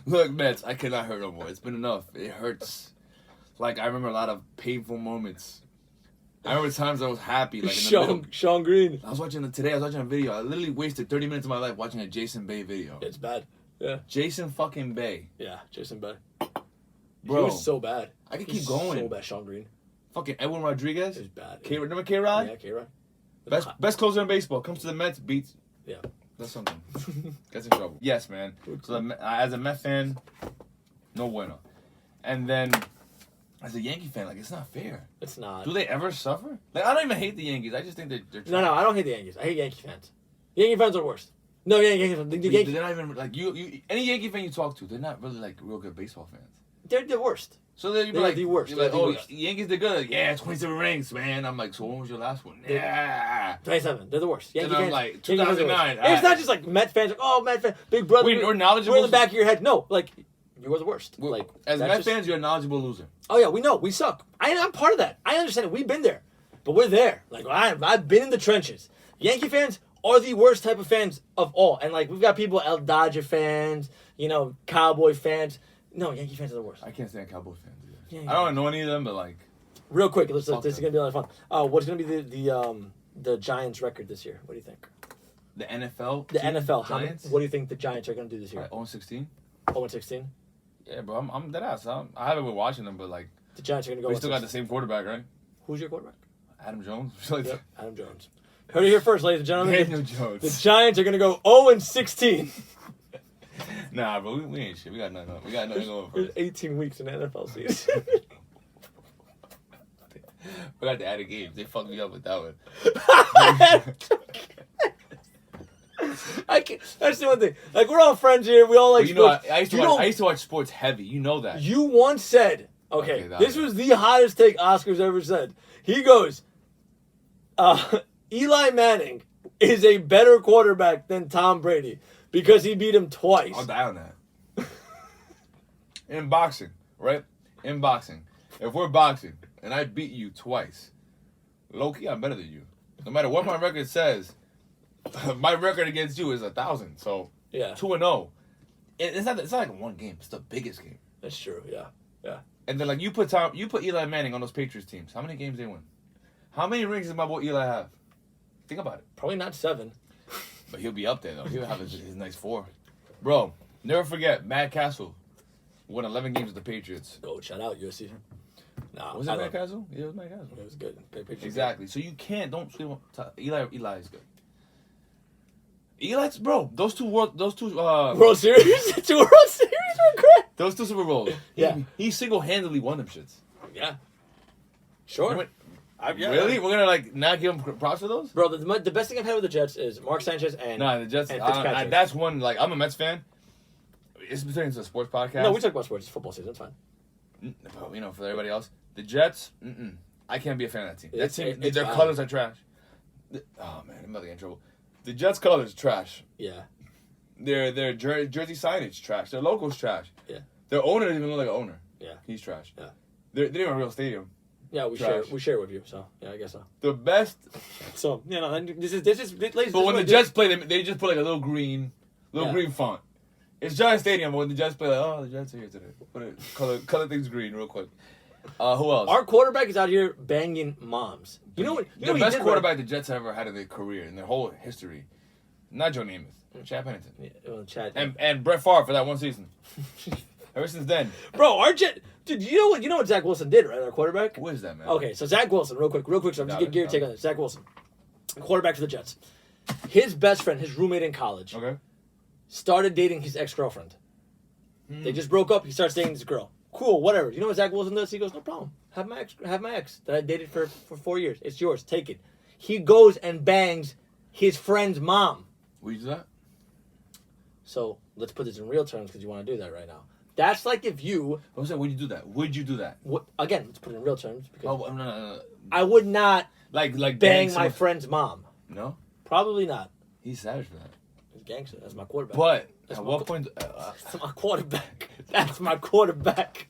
Look, Mets, I cannot hurt no more. It's been enough. It hurts. Like, I remember a lot of painful moments. I remember times I was happy, like in the middle. Sean Green. I was watching a video. I literally wasted 30 minutes of my life watching a Jason Bay video. It's bad. Yeah. Jason fucking Bay. Yeah, Jason Bay. Bro, He was so bad. I could He's keep going. So bad, Sean Green. Fucking Edwin Rodriguez. He was bad. Remember K-Rod? Yeah, K-Rod. Best closer in baseball. Comes to the Mets, beats. Yeah. That's something. Gets in trouble. Yes, man. So as a Met fan, no bueno. And then as a Yankee fan, like, it's not fair. It's not. Do they ever suffer? Like, I don't even hate the Yankees. I just think they're No, I don't hate the Yankees. I hate Yankee fans. Yankee fans are the worst. No, Yankees. The Yankees. They're not even like you. Any Yankee fan you talk to, they're not really like real good baseball fans. They're the worst. So they'd be They're like the worst. You're like, They're the oh, worst. Yankees, they're good. Yeah, 27 rings, man. I'm like, so when was your last one? Yeah. 27. They're the worst. Yankee Then I'm fans. like, Yankee fans are the worst. 2009, And it's not alright. just like Met fans. Like, oh, Met fan, big brother. We're knowledgeable. We're in the back of your head. No, like you were the worst. Well, Like as that's Met just- fans, you're a knowledgeable loser. Oh yeah, we know we suck. I'm part of that. I understand it. We've been there, but we're there. Like I've been in the trenches. Yankee fans are the worst type of fans of all. And like we've got people, El Dodger fans, Cowboy fans. No, Yankee fans are the worst. I can't stand Cowboys fans either. Yeah, I don't know any of them, but like Real quick, this Fuck is them. gonna be a lot of fun. What's gonna be the Giants' record this year? What do you think? the NFL. The team, NFL. Giants. What do you think the Giants are gonna do this year? Like 0-16. 0-16. Yeah, bro, I'm dead ass. I haven't been watching them, but like The Giants are gonna go. we still got 0-16. the same quarterback, right? Who's your quarterback? Adam Jones. Like, Yep, Adam Jones. Heard it here first, ladies and gentlemen. Daniel The Jones. Giants are gonna go 0-16. Nah, bro, we ain't shit. We got nothing. We got nothing going for There's us. 18 weeks in the NFL season. We got to add a game. They fucked me up with that one. I can't, that's the one thing. Like we're all friends here. We all like. But you know, sports. I used to You watch, don't- I used to watch sports heavy. You know that. You once said, okay, Okay, this was the hottest take Oscar's ever said. He goes, Eli Manning is a better quarterback than Tom Brady because he beat him twice. I'll die on that. In boxing, right? In boxing, if we're boxing and I beat you twice, low key, I'm better than you. No matter what my record says, my record against you is 1,000. So Yeah, 2-0. It's not like one game. It's the biggest game. that's true. Yeah. And then like you put Eli Manning on those Patriots teams. How many games they win? How many rings does my boy Eli have? Think about it. Probably not 7. But he'll be up there though. He'll have his nice 4. Bro, never forget Matt Castle won 11 games with the Patriots. Go shout out USC. Nah, Was I it Matt love- Castle? Yeah, it was Matt Castle. It was good. Patriots. Exactly. So you don't sleep on Eli. Eli is good. Eli's bro. Those two World Series. 2 World Series were great. those two Super Bowls. Yeah. He single-handedly won them shits. Yeah. Sure. Yeah. Really? We're gonna like not give him props for those? Bro, the best thing I've had with the Jets is Mark Sanchez and Nah, the Jets. and Fitzpatrick. That's one. Like I'm a Mets fan. It's turning into a sports podcast. No, we talk about sports. It's football season. It's fine. But, for everybody else, The Jets, I can't be a fan of that team. That team, it's their bad. colors are trash. Oh man, I'm about to get in trouble. The Jets' colors trash. Yeah. Their jersey signage trash. Their logo's trash. Yeah. Their owner doesn't even look like an owner. Yeah. He's trash. Yeah. They're not a real stadium. Yeah, we Trash. share with you, so yeah, I guess so. The best. So and this is ladies. But when the Jets play, they just put like a little green font. It's Giant Stadium, but when the Jets play, like, oh, the Jets are here today. Put it, color things green real quick. Who else? Our quarterback is out here banging moms. You know what? The best quarterback the Jets have ever had in their career, in their whole history. Not Joe Namath. Chad Pennington. Yeah, well, Chad. And Brett Favre for that one season. Ever since then. Bro, our Jet. Dude, you know what Zach Wilson did, right? Our quarterback. Who is that, man? Okay, so Zach Wilson, real quick. So I'm just Got getting it, your got take it. on this. Zach Wilson, quarterback for the Jets. His best friend, his roommate in college, Okay. started dating his ex-girlfriend. They just broke up. He starts dating this girl. Cool, whatever. You know what Zach Wilson does? He goes, no problem. Have my ex that I dated for 4 years. It's yours. Take it. He goes and bangs his friend's mom. Will you do that? So let's put this in real terms because you want to do that right now. That's like if you Who said, would you do that? Would you do that? again. Let's put it in real terms because Oh, no. I would not Like bang my someone- friend's mom. No? Probably not. He's savage for that. He's gangster. That's my quarterback. But That's at my what point? That's my quarterback. That's my quarterback.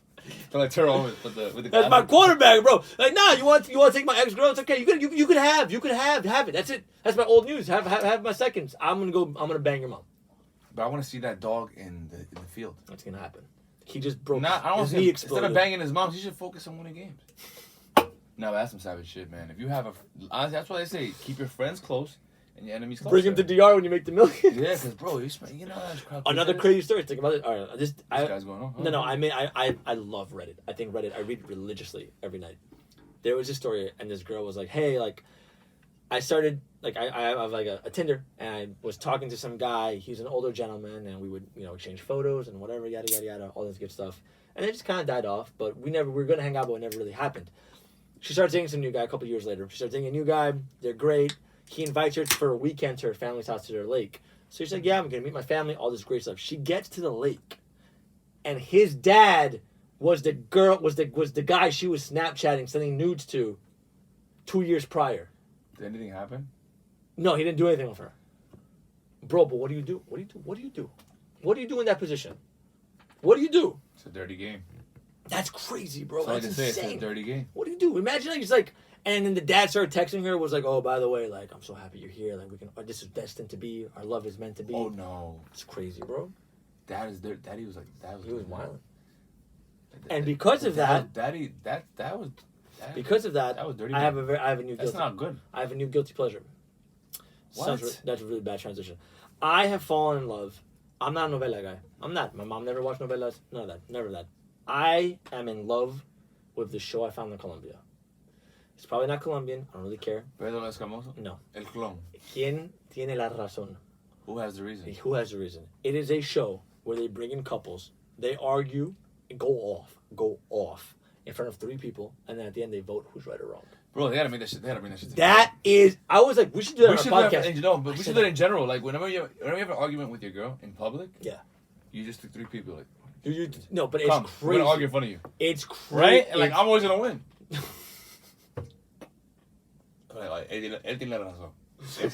Like Terrell Owens with the That's my quarterback, bro. Like, nah, you want to take my ex girl? It's okay. You could have it. That's it. That's my old news. Have my seconds. I'm gonna bang your mom. But I want to see that dog in the field. That's gonna happen. He just broke. Nah, I don't his want knee to. Instead exploded. of banging his mom, he should focus on winning games. No, that's some savage shit, man. If you have honestly, that's why they say keep your friends close and your enemies close. Bring him to DR when you make the millions. Yeah, because bro, you know that's crowd. Another crazy story. Think about it. All right, this guy's going on. No, I mean, I love Reddit. I think Reddit. I read it religiously every night. There was a story, and this girl was like, "Hey, like, I started like I have like a Tinder, and I was talking to some guy. He's an older gentleman, and we would exchange photos and whatever, yada yada yada, all this good stuff. And it just kind of died off. But we were gonna hang out, but it never really happened. She starts dating some new guy a couple years later. She starts dating a new guy. They're great. He invites her for a weekend to her family's house to their lake. So she's like, yeah, I'm gonna meet my family. All this great stuff. She gets to the lake, and his dad was the guy she was Snapchatting, sending nudes to 2 years prior. Did anything happen? No, he didn't do anything with her. Bro, but what do you do? What do you do? What do you do in that position? What do you do? It's a dirty game. That's crazy, bro. That's all I That's can say. It's insane. a dirty game. What do you do? Imagine like, he's like, and then the dad started texting her, was like, oh, by the way, like, I'm so happy you're here. Like, this is destined to be. Our love is meant to be. Oh no, It's crazy, bro. Daddy was like that. He was wild. And because of that, Daddy, that was. because of that, That was dirty. I have a new That's guilty. not good. I have a new guilty pleasure. What? That's a really bad transition. I have fallen in love. I'm not a novela guy. I'm not. My mom never watched novelas. None of that. Never that. I am in love with the show I found in Colombia. It's probably not Colombian. I don't really care. Pedro Escamoso? No. El clon. ¿Quién tiene la razón? Who has the reason? Who has the reason? It is a show where they bring in couples. They argue, go off in front of 3 people, and then at the end they vote who's right or wrong. Bro, they gotta make that shit. They gotta bring that shit. That is, I was like, we should do that on our podcast. But we should do that in general. Like whenever you have an argument with your girl in public, Yeah. you just pick 3 people. Like, No, but it's come, we're crazy. gonna argue in front of you, It's crazy. right? And like I'm always gonna win. Like, él tiene la razón.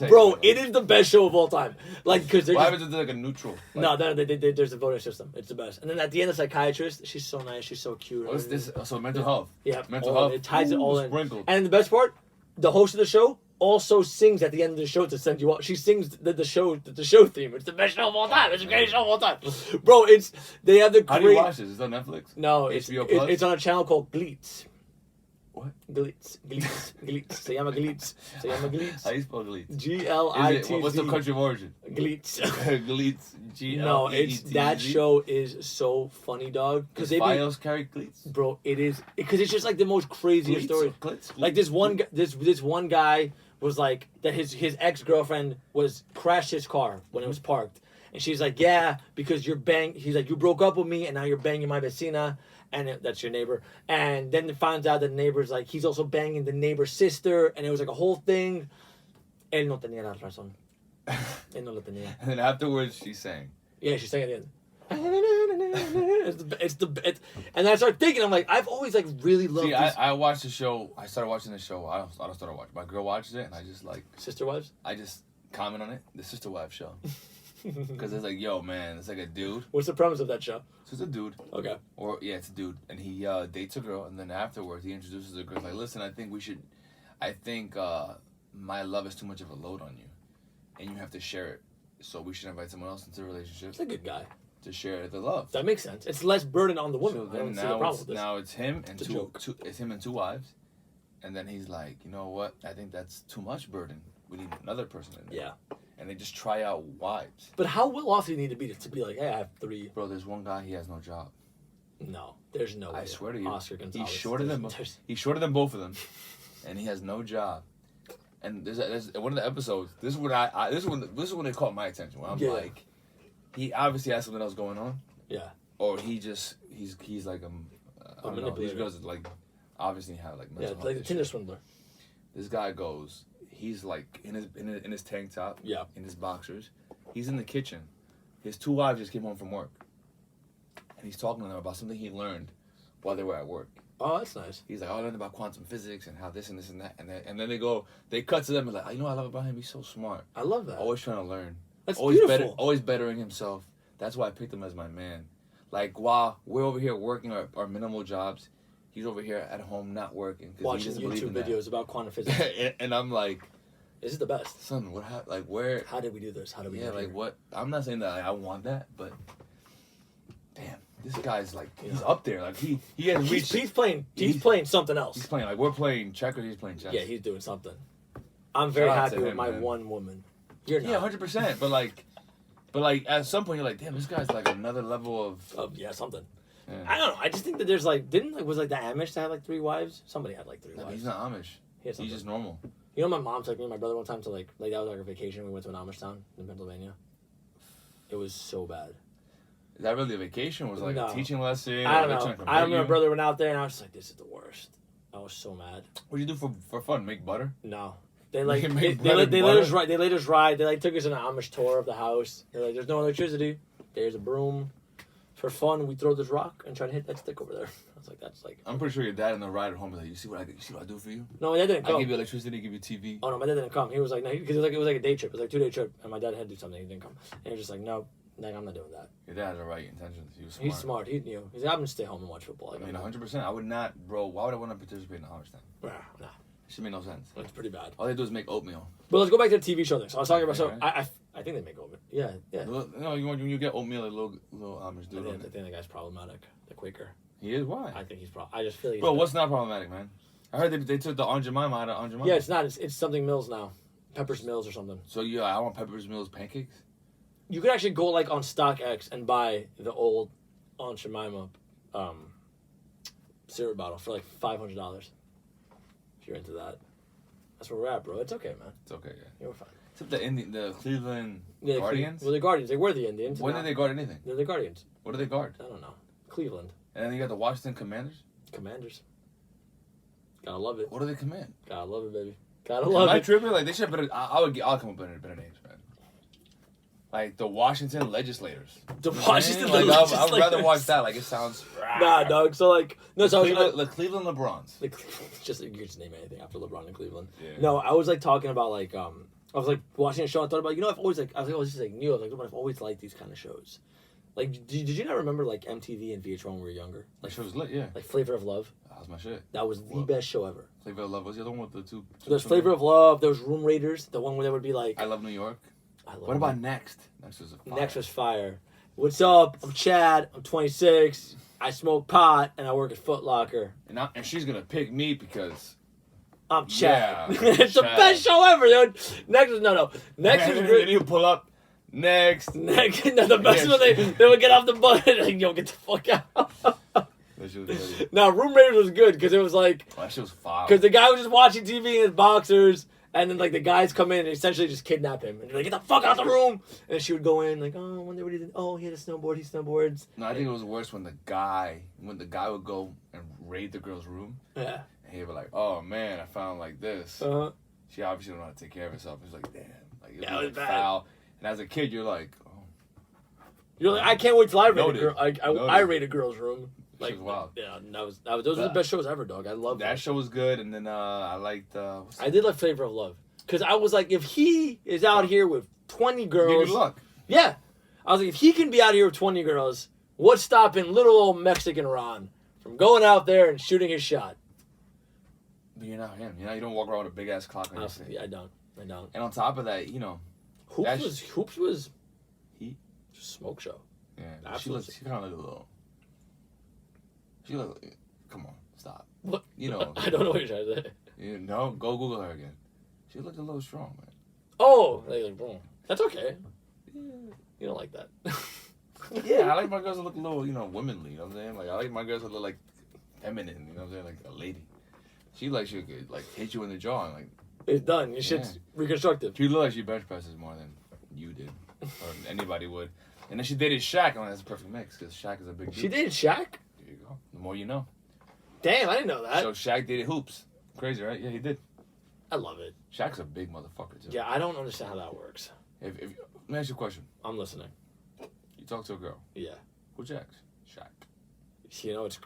Bro, it is the best show of all time. Like, because they're What just, happens if there's like a neutral? no, there's a voting system. It's the best. And then at the end, the psychiatrist, she's so nice. She's so cute. What's this? So mental health. Yeah, Mental all- health. It ties it all in. Sprinkled. And the best part, the host of the show also sings at the end of the show to send you out. She sings the show theme. It's the best show of all time. It's the greatest show of all time, bro. They have the How great. do you watch this? Is it on Netflix? No, HBO Plus? it's on a channel called Glitz. What? Glitz. Se llama Glitz. How do you spell Glitz? Glitz. What's the country of origin? Glitz. Glitz. No, it's that show is so funny, dog. Because Because Files carry Glitz. bro, it is because it's just like the most craziest story. Glitz. Like this one guy was like that his ex-girlfriend crashed his car when it was parked, and she's like, yeah, because he's like, you broke up with me and now you're banging my vecina, and that's your neighbor. And then it finds out that the neighbor's like, he's also banging the neighbor's sister, and it was like a whole thing. Él no tenía la razón. Él no lo tenía. And then afterwards, she sang. Yeah, she's saying it. and I started thinking, I'm like, I've always like really loved. See, these I watched the show. I started watching the show. I don't start watching. My girl watches it, and I just like. Sister Wives. I just comment on it. The Sister Wives show. Because it's like, yo, man, it's like a dude. What's the premise of that show? So it's a dude. Okay. Or yeah, it's a dude, and he dates a girl, and then afterwards he introduces a girl. He's like, listen, I think my love is too much of a load on you, and you have to share it. So we should invite someone else into a relationship. He's a good guy. To share the love. That makes sense. It's less burden on the woman. So I don't then see the problem with this. now it's him and It's a joke. it's him and two wives, and then he's like, you know what? I think that's too much burden. We need another person in there. Yeah. And they just try out wives. But how well off do you need to be like, hey, I have 3? Bro, there's one guy, he has no job. No, there's no way. I swear to you. Oscar Gonzalez. He's shorter than both of them, and he has no job. And there's one of the episodes. This is when they caught my attention. When I'm like, he obviously has something else going on. Yeah. Or he's like I don't know. These manipulator. girls like obviously have like mental health like the issues. Tinder swindler. This guy goes. He's like in his tank top. Yeah. In his boxers. He's in the kitchen. His 2 wives just came home from work, and he's talking to them about something he learned while they were at work. Oh, that's nice. He's like, I learned about quantum physics and how this and this and that, and then they cut to them and like, you know what I love about him? He's so smart. I love that. Always trying to learn. That's always beautiful. Always bettering himself. That's why I picked him as my man. Like while we're over here working our minimal jobs, he's over here at home not working. Watching YouTube videos about quantum physics. And I'm like, this is the best. son, what happened? Like where? How did we do this? How did we? Yeah, get like here? what? I'm not saying that I want that, but damn, this guy's like he's Yeah. up there. Like he has reached. He's playing something else. He's playing like we're playing checkers. He's playing chess. Yeah, he's doing something. I'm very Shout out happy to with him, my man. one woman. You're Yeah, not. 100%. But like at some point you're like, damn, this guy's like another level of. Yeah, something. Yeah. I don't know. I just think that there's like, was like the Amish that had like 3 wives? Somebody had like 3 No, wives. he's not Amish. He had something. He's just normal. You know, my mom took me and my brother one time to like that was like a vacation. We went to an Amish town in Pennsylvania. It was so bad. Is that really a vacation? Was it like No. a teaching lesson? I don't Or they know. trying to I convert remember my you? brother went out there and I was just like, this is the worst. I was so mad. What do you do for fun? Make butter? No. They like Make they let butter? us ride. They let us ride. They like took us on an Amish tour of the house. They're like, "There's no electricity. There's a broom. For fun, we throw this rock and try to hit that stick over there." I was like, "That's like." I'm pretty sure your dad in the ride at home was like, you see what I do for you? No, my dad didn't I come. give you electricity, give you TV. Oh no, my dad didn't come. He was like, no, because it was like a day trip. It was like a 2-day trip, and my dad had to do something. He didn't come, and he was just like, no, like, I'm not doing that. Your dad had the right intentions. He was smart. He's smart. He knew. He's like, I'm gonna stay home and watch football. Like, I mean, 100%. I would not, bro. Why would I want to participate in the Amish thing? Nah, It should make no sense. that's pretty bad. All they do is make oatmeal. But let's go back to the TV show thing. So I was talking about. So Okay. I think they make over. Yeah. No, when you get oatmeal, a little Amish I dude on think it. the guy's problematic. The Quaker. He is? Why? I think he's I just feel like. Bro, what's not problematic, man? I heard they took the Aunt Jemima out of Aunt Jemima. Yeah, it's not. It's something Mills now. Peppers Mills or something. So yeah, I want Pepper's Mills pancakes. You could actually go like on StockX and buy the old Aunt Jemima syrup bottle for like $500. If you're into that. That's where we're at, bro. It's okay, man. It's okay, yeah. Yeah, we're fine. Except the Cleveland Yeah, Guardians. Well, the Guardians. They were the Indians. When did they guard anything? They're the Guardians. What do they guard? I don't know. Cleveland. And then you got the Washington Commanders. Commanders. Gotta love it. What do they command? Gotta love it, baby. Gotta Am love I it. tripping? Like they should better. I'll come up with better names, man. Like the Washington legislators. The Washington Like legislators. I'd rather watch that. Like it sounds. Nah, dog. So like, no. So The Cleveland LeBrons. the just you can just name anything after LeBron in Cleveland. Yeah. No, I was like talking about like I was like watching a show. I thought about I've always like I was like, oh, this is like new. I was like, I've always liked these kind of shows. Like, did you not remember like MTV and VH1 when we were younger? Like show was lit, yeah. Like Flavor of Love. That was my shit. That was the What? best show ever. Flavor of Love was the other one with the two. There's Flavor of Love. There was Room Raiders. The one where they would be like. I Love New York. I love What about Next? Next was a fire. Next was fire. What's up? I'm Chad. I'm 26. I smoke pot and I work at Foot Locker. And she's gonna pick me because. I'm Chad. Yeah, It's the Chad. best show ever, dude. Next was no. Next was And great. then you pull up. Next. Next, no, the best Yeah, one they would get off the bus and like, yo, get the fuck out. That shit was funny. Now, Room Raiders was good because it was like, Oh, that shit was fire. because the guy was just watching TV in his boxers, and then like the guys come in and essentially just kidnap him, and they're like, get the fuck out the room. And she would go in like, oh, I wonder what he did. Oh, he had a snowboard. He snowboards. No, I think it was worse when the guy would go and raid the girl's room, Yeah. and he'd be like, "Oh man, I found like this." Uh-huh. She obviously don't know how to take care of herself. It's like, damn, like it Yeah, it was was like bad. foul. And as a kid, you're like, oh, You're like, I can't wait till I rate a Noted. girl. I Noted. rate a girl's room. Like, was wild. Yeah, those were the best shows ever, dog. I love That show was good, and then I liked. I did like Flavor of Love because I was like, if he is out here with 20 girls, Good luck. yeah, I was like, if he can be out here with 20 girls, what's stopping little old Mexican Ron from going out there and shooting his shot? But you're not him. You know, you don't walk around with a big ass clock on your face. Yeah, I don't. And on top of that, you know, Hoops was Heat. just smoke show. Yeah, Absolutely. she kind of looked a little. She looked. Come on, stop. What? You know. I don't know what you're trying to say. You know, go Google her again. She looked a little strong, man. Oh, that's okay. You don't like that. Yeah, I like my girls to look a little, you know, womanly. You know what I'm saying? Like I like my girls to look like feminine. You know what I'm saying? Like a lady. She could like hit you in the jaw and like. It's done. Your shit's reconstructive. She looked like she bench presses more than you did, or anybody would. And then she dated Shaq. And that's a perfect mix because Shaq is a big dude. She dated Shaq? There you go. The more you know. Damn, I didn't know that. So Shaq dated Hoops. Crazy, right? Yeah, he did. I love it. Shaq's a big motherfucker too. Yeah, I don't understand how that works. If let me ask you a question. I'm listening. You talk to a girl. Yeah. Who's Shaq? Shaq. You know, it's...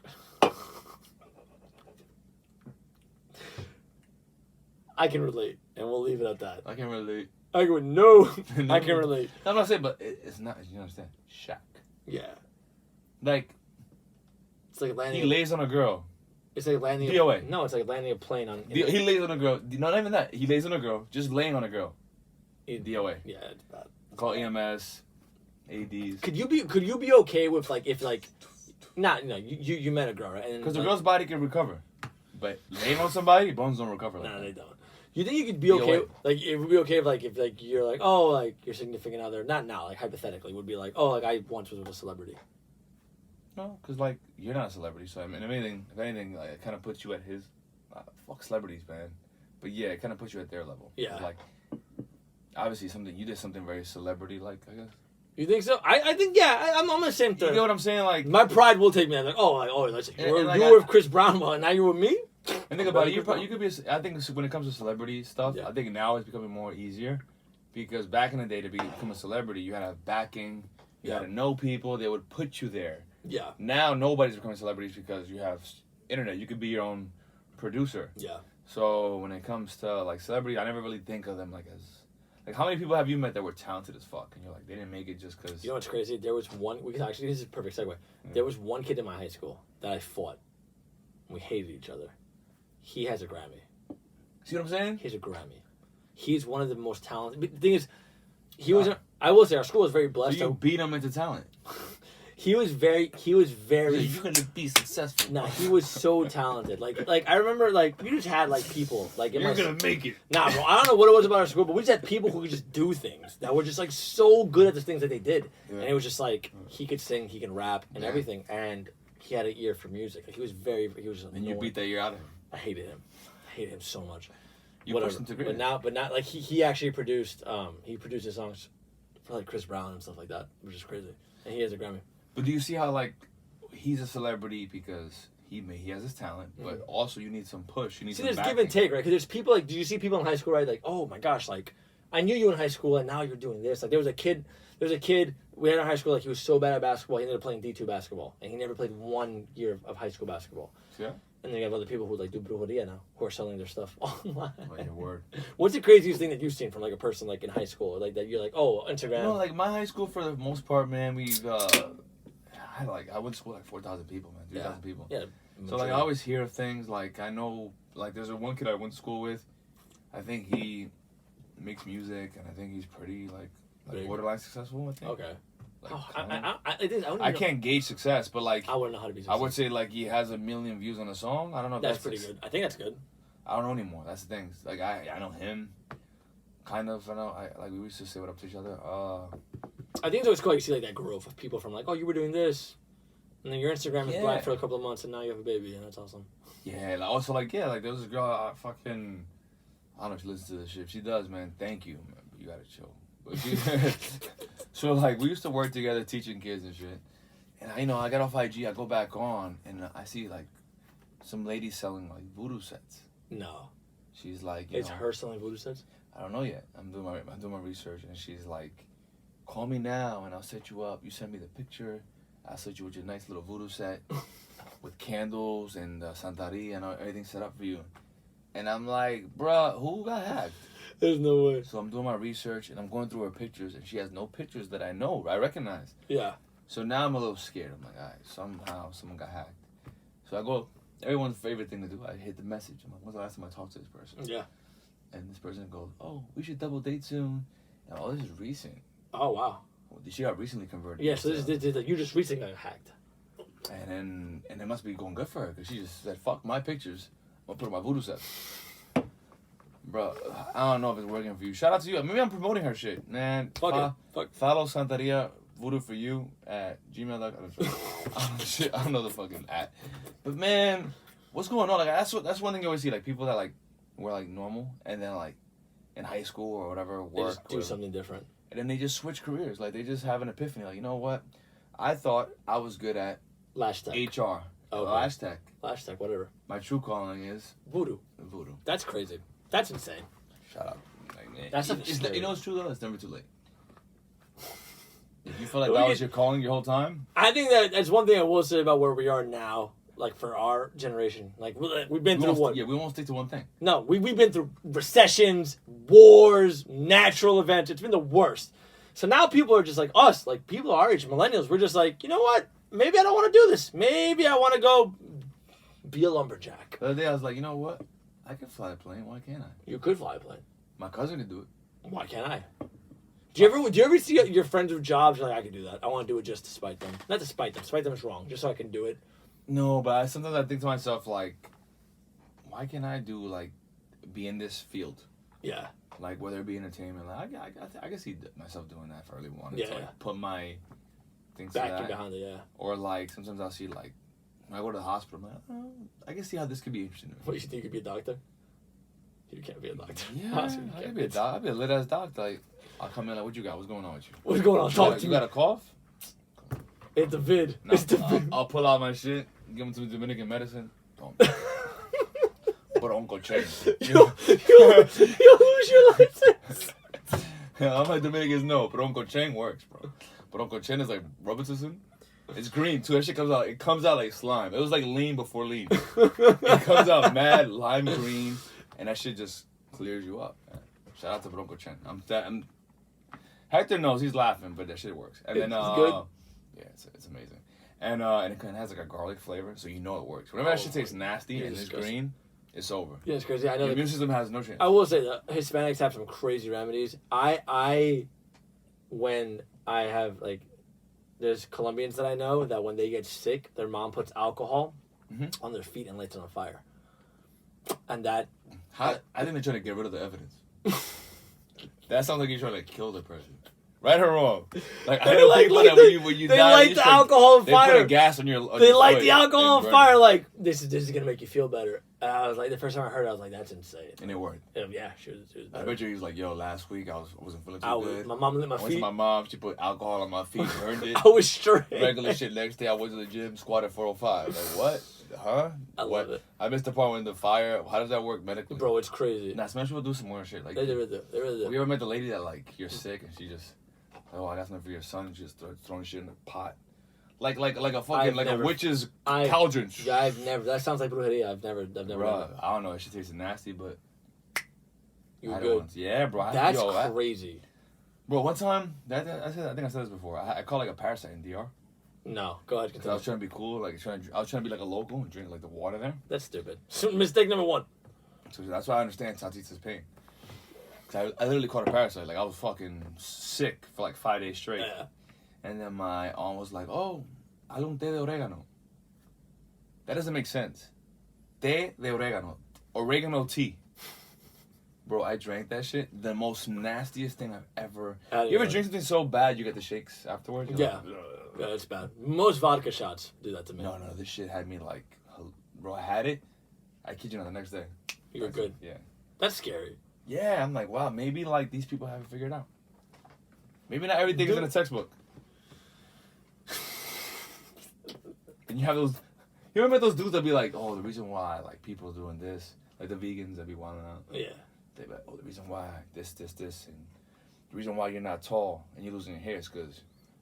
I can relate, and we'll leave it at that. I can relate. I can no, I can relate. No, I'm not saying, but it's not. You understand? Shaq. Yeah. Like It's like landing... he lays on a girl. It's like landing... DOA. No, it's like landing a plane on... He lays on a girl. Not even that. He lays on a girl. Just laying on a girl. DOA. Yeah, it's bad. Call EMS. ADs. Could you be okay with like if like... you met a girl, right? Because the girl's body can recover. But laying on somebody, bones don't recover like No, that. they don't. You think you could be okay? Like, it would be okay if like you're like, oh, like your significant other, not now, like hypothetically, would be like, oh, like I once was with a celebrity. No, because like you're not a celebrity, so I mean, if anything, like, it kind of puts you at his. Fuck celebrities, man. But yeah, it kind of puts you at their level. Yeah. Like, obviously, you did something very celebrity-like, I guess. You think so? I think I'm on the same thing. You know what I'm saying? Like my pride will take me. I'm like, let's And you like were with Chris Brown, and now you're with me. And think about it. You could be. I think when it comes to celebrity stuff, Yeah. I think now it's becoming more easier, because back in the day to become a celebrity, you had to have backing, you had to know people. They would put you there. Yeah. Now nobody's becoming celebrities because you have internet. You could be your own producer. Yeah. So when it comes to like celebrity, I never really think of them like as like how many people have you met that were talented as fuck and you're like they didn't make it just because. You know what's crazy? There was one. This is a perfect segue. There was one kid in my high school that I fought. We hated each other. He has a Grammy. See what I'm saying? He has a Grammy. He's one of the most talented. But the thing is, he was. I will say our school was very blessed. So you beat him into talent. He was very. You're gonna be successful. Nah, he was so talented. Like I remember, like we just had like people like in You're gonna make it. Nah, bro, I don't know what it was about our school, but we just had people who could just do things that were just like so good at the things that they did, and it was just like he could sing, he can rap, and everything, and he had an ear for music. Like he was just. And you beat that year out of him. I hated him. I hated him so much. You pushed him to greatness. But not like he actually produced. He produced his songs for like Chris Brown and stuff like that, which is crazy, and he has a Grammy. But do you see how like he's a celebrity because he has his talent, but also you need some push. You need some there's backing. give and take, right? Because there's people like, do you see people in high school, right? Like, oh my gosh, like I knew you in high school, and now you're doing this. Like there was a kid we had in high school. Like he was so bad at basketball, he ended up playing D2 basketball, and he never played 1 year of high school basketball. Yeah. And then you have other people who like do brujeria now, who are selling their stuff online. Oh, your word. What's the craziest thing that you've seen from like a person like in high school, or, like that you're like, oh, Instagram? No, like my high school for the most part, man, we've I went to school like 4,000 people, man, 3,000 people. Yeah. So like I always hear of things like I know like there's one kid I went to school with. I think he makes music and I think he's pretty like borderline successful. I think. Okay. Like, I can't gauge success, but like I wouldn't know how to be successful. I would say like he has 1 million views on a song. I don't know if that's pretty good. I think that's good. I don't know anymore. That's the thing. Like I know him, kind of. I know. Like we used to say what up to each other. I think it's always cool. You see like that growth of people from like, oh, you were doing this, and then your Instagram is black for a couple of months, and now you have a baby, and that's awesome. Yeah. Like, also like there was a girl. I don't know if she listens to this shit. If she does, man, thank you, man. But you gotta chill. But so like we used to work together teaching kids and shit. And I got off IG. I go back on, and I see like some lady selling like voodoo sets. No. She's like, it's her selling voodoo sets? I don't know yet. I'm doing my research, and she's like, call me now and I'll set you up. You send me the picture. I'll set you with your nice little voodoo set with candles and Santeria and everything set up for you. And I'm like, bruh, who got hacked? There's no way. So I'm doing my research and I'm going through her pictures and she has no pictures that I recognize. Yeah. So now I'm a little scared. I'm like, all right, somehow someone got hacked. So I go, everyone's favorite thing to do, I hit the message. I'm like, when's the last time I talked to this person? Yeah. And this person goes, oh, we should double date soon. And this is recent. Oh, wow. Well, she got recently converted. Yeah, so you just recently got hacked. And it must be going good for her because she just said, fuck my pictures. I'm going to put on my voodoo set. Bro, I don't know if it's working for you. Shout out to you. Maybe I'm promoting her shit. Man, Fuck. follow Santeria Voodoo for you at gmail.com. I don't know the fucking at. But man, what's going on? Like that's one thing you always see. Like people that like were like normal and then like in high school or whatever They work just do something different. and then they just switch careers. Like they just have an epiphany. Like, you know what? I thought I was good at Lash tech. HR. Okay. Lash tech. Lash tech, whatever. My true calling is Voodoo. voodoo. That's crazy. That's insane. Shout out. Like, man. That's you know what's true though? It's never too late. If you feel like that was your calling your whole time, I think that's one thing I will say about where we are now. Like for our generation, like we've been through what? Yeah, we won't stick to one thing. No, we've been through recessions, wars, natural events. It's been the worst. So now people are just like us, like people our age, millennials. We're just like, you know what? Maybe I don't want to do this. Maybe I want to go be a lumberjack. The other day I was like, you know what? I can fly a plane. Why can't I? You could fly a plane. My cousin could do it. Why can't I? Do you ever see your friends with jobs? You're like, I can do that. I want to do it just to spite them. Not to spite them. Spite them is wrong. Just so I can do it. No, but sometimes I think to myself like, why can't I do like be in this field? Yeah. Like whether it be entertainment, like I can see myself doing that if I really wanted Yeah. to like put my things to Back that. behind it, yeah. Or like sometimes I'll see like when I go to the hospital, I'm like, oh, I can see how this could be interesting. What, you think you could be a doctor? You can't be a doctor. Yeah, I could be a doctor. I'd be a lit ass doctor. Like I'll come in like, what you got? What's going on with you? What's going on? Talk to you me. got a cough? It's the vid. No, It's the vid. I'll pull out my shit, give them some Dominican medicine. Don't. But Uncle Che. You'll lose your license. I'm like Dominicans, no, but Uncle Cheng works, bro. But Uncle Chen is like Robitussin. It's green too. That shit comes out. It comes out like slime. It was like lean before lean. It comes out mad lime green, and that shit just clears you up. Man. Shout out to Bronco Chen. Hector knows he's laughing, but that shit works. And then It's good. yeah, it's amazing. And it kind of has like a garlic flavor, so you know it works. Whenever that shit tastes nasty and it's disgusting. green, it's over. Yeah, it's crazy. I know. Your immune system has no chance. I will say that Hispanics have some crazy remedies. When I have like, there's Colombians that I know that when they get sick, their mom puts alcohol on their feet and lights it on fire. And that. I think they're trying to get rid of the evidence. That sounds like you're trying to kill the person. Right or wrong? Like I don't think that when you they die, light the alcohol on they fire. put a gas on your. They light the alcohol on fire. Like this is gonna make you feel better. And I was like, the first time I heard it, I was like, that's insane. And it worked. Yeah, she was I better. bet you he was like, yo, last week I wasn't feeling too good. My mom lit my I went to feet. my mom. She put alcohol on my feet, burned it. I was straight. Regular shit. Next day I went to the gym, squatted 405. Like what? Huh? I love it. I missed the part when the fire. How does that work medically? Bro, it's crazy. Nah, Smash will do some more shit. Like They really do. They really do. have you ever met the lady that like you're sick and she just, oh, I got something for your son. She just starts throwing shit in the pot, like a fucking a witch's cauldron. Yeah, I've never. That sounds like brujeria. I've never. Bro, I don't know. It should taste nasty, but You I had it good? once. Yeah, bro. That's crazy. Bro, one time, I think I said this before. I caught like a parasite in DR. No, go ahead. Cause I Continue. was trying to be cool, like I was trying to be like a local and drink like the water there. That's stupid. Mistake number one. So that's why I understand Tatita's pain. Cause I literally caught a parasite. Like I was fucking sick for like 5 days straight. Yeah. And then my aunt was like, "Oh, haz un té de oregano." That doesn't make sense. Té de oregano, oregano tea. Bro, I drank that shit. The most nastiest thing I've ever. You ever drink something so bad you get the shakes afterwards? You're Yeah. like, Yeah, it's bad. Most vodka shots do that to me. No, this shit had me like, bro. I had it. I kid you not, the next day. You're good. Yeah. That's scary. Yeah, I'm like, wow, maybe like these people haven't figured out. Maybe not everything is in a textbook. And you have those. You remember those dudes that be like, oh, the reason why like people doing this, like the vegans that be wilding out. Yeah. They be like, oh, the reason why this, and the the reason why you're not tall and you're losing your hair is because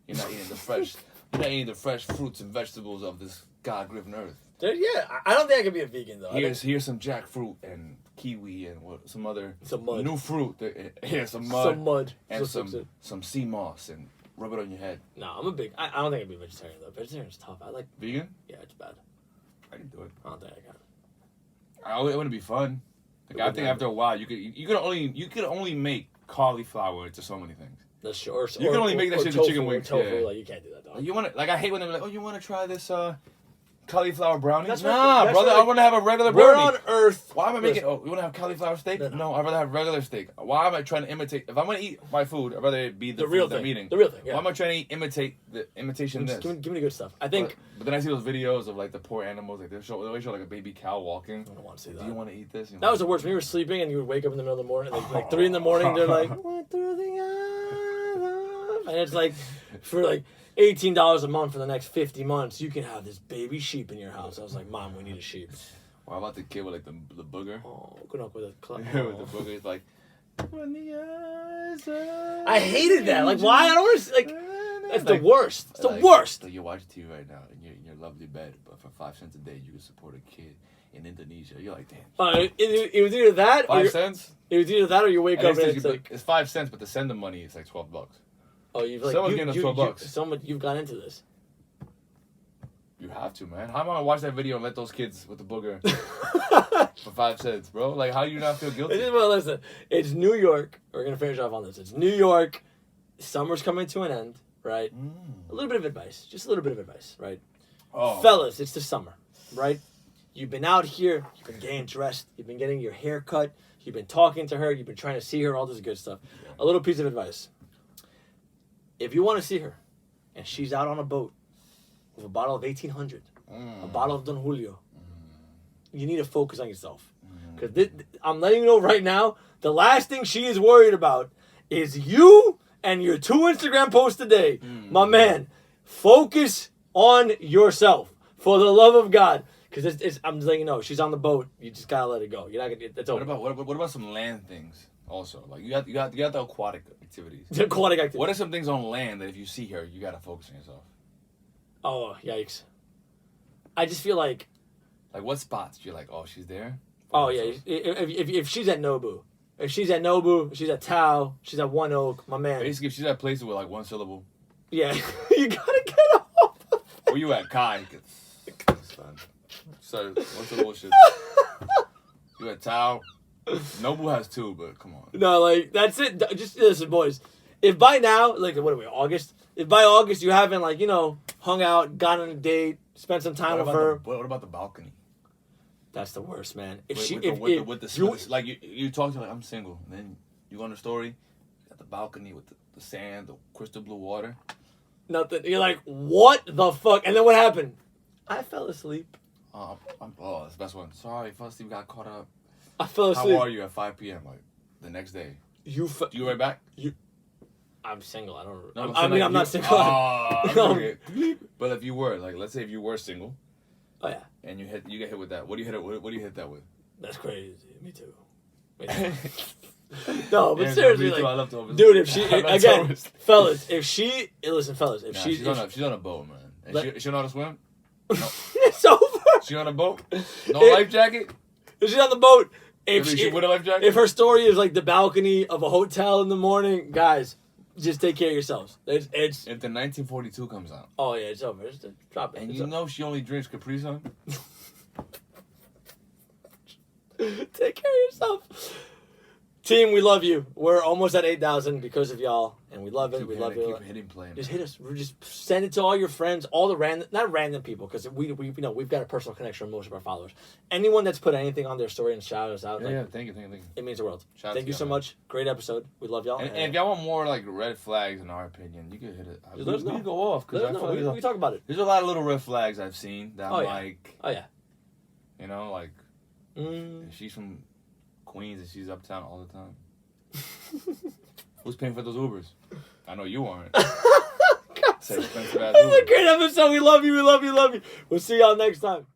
you're not eating the fresh. You're not eating the fresh fruits and vegetables of this God-given earth. Yeah, I don't think I could be a vegan though. Here's some jackfruit and kiwi and some other new fruit. Here's some mud and some sea moss and rub it on your head. No, I'm a big. I don't think I'd be a vegetarian though. Vegetarian's tough. I like vegan. Yeah, it's bad. I can do it. I don't think I can. It wouldn't be fun. Like I think after a while, you could only make cauliflower into so many things. That's sure. You can only make that shit into chicken wings. Tofu, like you can't do that, dog. You want I hate when they're like, oh, you want to try this cauliflower brownie? That's brother, right. I want to have a regular brownie. Where on earth? Why am I making? Oh, you want to have cauliflower steak? No, I'd rather have regular steak. Why am I trying to imitate? If I'm gonna eat my food, I'd rather it be the real food thing. I'm eating. The real thing. Yeah. Why am I trying to imitate the imitation? This. Give me the good stuff. I think. But then I see those videos of like the poor animals, like they always show like a baby cow walking. I don't want to see that. Do you want to eat this? That was the worst. When you were sleeping and you would wake up in the middle of the morning, like 3 in the morning, they're like, went through the eye, and it's like, for like $18 a month for the next 50 months, you can have this baby sheep in your house. I was like, Mom, we need a sheep. What about the kid with like the booger? Oh, good luck with it. With the booger, it's like. When the eyes are I hated that. Like, why? I don't want to. Like, that's the worst. It's the like, worst. So you're watching TV right now in your lovely bed, but for 5 cents a day, you can support a kid in Indonesia. You're like, damn. It was either that. 5 cents. It was either that or you wake up and it's like. It's 5 cents, but to send the money is like $12. Oh, you've like someone's getting us $12. You've got into this. You have to, man. How am I gonna watch that video and let those kids with the booger for 5 cents, bro? Like, how do you not feel guilty? Well, listen. It's New York. We're gonna finish off on this. It's New York. Summer's coming to an end, right? A little bit of advice, just a little bit of advice, right? Oh. Fellas, it's the summer, right? You've been out here. You've been getting dressed. You've been getting your hair cut. You've been talking to her. You've been trying to see her. All this good stuff. A little piece of advice. If you want to see her, and she's out on a boat with a bottle of 1800, a bottle of Don Julio, you need to focus on yourself. Because I'm letting you know right now, the last thing she is worried about is you and your 2 Instagram posts a day. My man, focus on yourself. For the love of God. Because I'm just letting you know, she's on the boat. You just got to let it go. You're not gonna. It's over. What about some land things also? Like, you got the aquatic activities. The aquatic activities. What are some things on land that if you see her, you got to focus on yourself? Oh, yikes. I just feel like what spots you're like, oh, she's there? Oh, yeah. If she's at Nobu. If she's at Nobu, she's at Tao, she's at One Oak, my man. Basically, if she's at places with like one syllable. Yeah. You got to get off of it. Where you at, Kai? Sorry, what's the bullshit? You at Tao? Nobu has 2, but come on. No, like, that's it. Just listen, boys. If by now, like, what are we, August? If by August you haven't, like, hung out, gone on a date, spent some time with her. What about the balcony? That's the worst, man. If you talk to her like, I'm single, and then you go on the story, at the balcony with the sand, the crystal blue water. Nothing. You're like, what the fuck? And then what happened? I fell asleep. That's the best one. Sorry, fell asleep, got caught up. I fell asleep. How are you at 5 p.m. like the next day? Do you right back? I'm single. I don't. No, I'm not single. But if you were, like, let's say if you were single. Oh yeah. And you get hit with that. What do you hit that with? That's crazy. Me too. No, but yeah, seriously, no, like, I love to dude, if she again, fellas, if she listen, fellas, if she's on a boat, man. And she know how to swim. No. It's over. She on a boat. No life jacket. If she's on the boat, she with a life jacket. If her story is like the balcony of a hotel in the morning, guys, just take care of yourselves. It's if the 1942 comes out. Oh yeah, it's over. Just drop it. And you know she only drinks Capri Sun. Take care of yourself. Team, we love you. We're almost at 8,000 because of y'all, and we love it. We love you. Keep hitting play. Just hit us. Just send it to all your friends, all the not random people, because we've got a personal connection with most of our followers. Anyone that's put anything on their story and shout us out. Yeah, thank you. It means the world. Thank you so much. Great episode. We love y'all. And if y'all want more like red flags in our opinion, you can hit it. We can go off because we talk about it. There's a lot of little red flags I've seen that I'm like. Oh yeah. Like. She's from Queens and she's uptown all the time. Who's paying for those Ubers? I know you aren't. Say expensive ass Ubers. This is a great episode. We love you. We'll see y'all next time.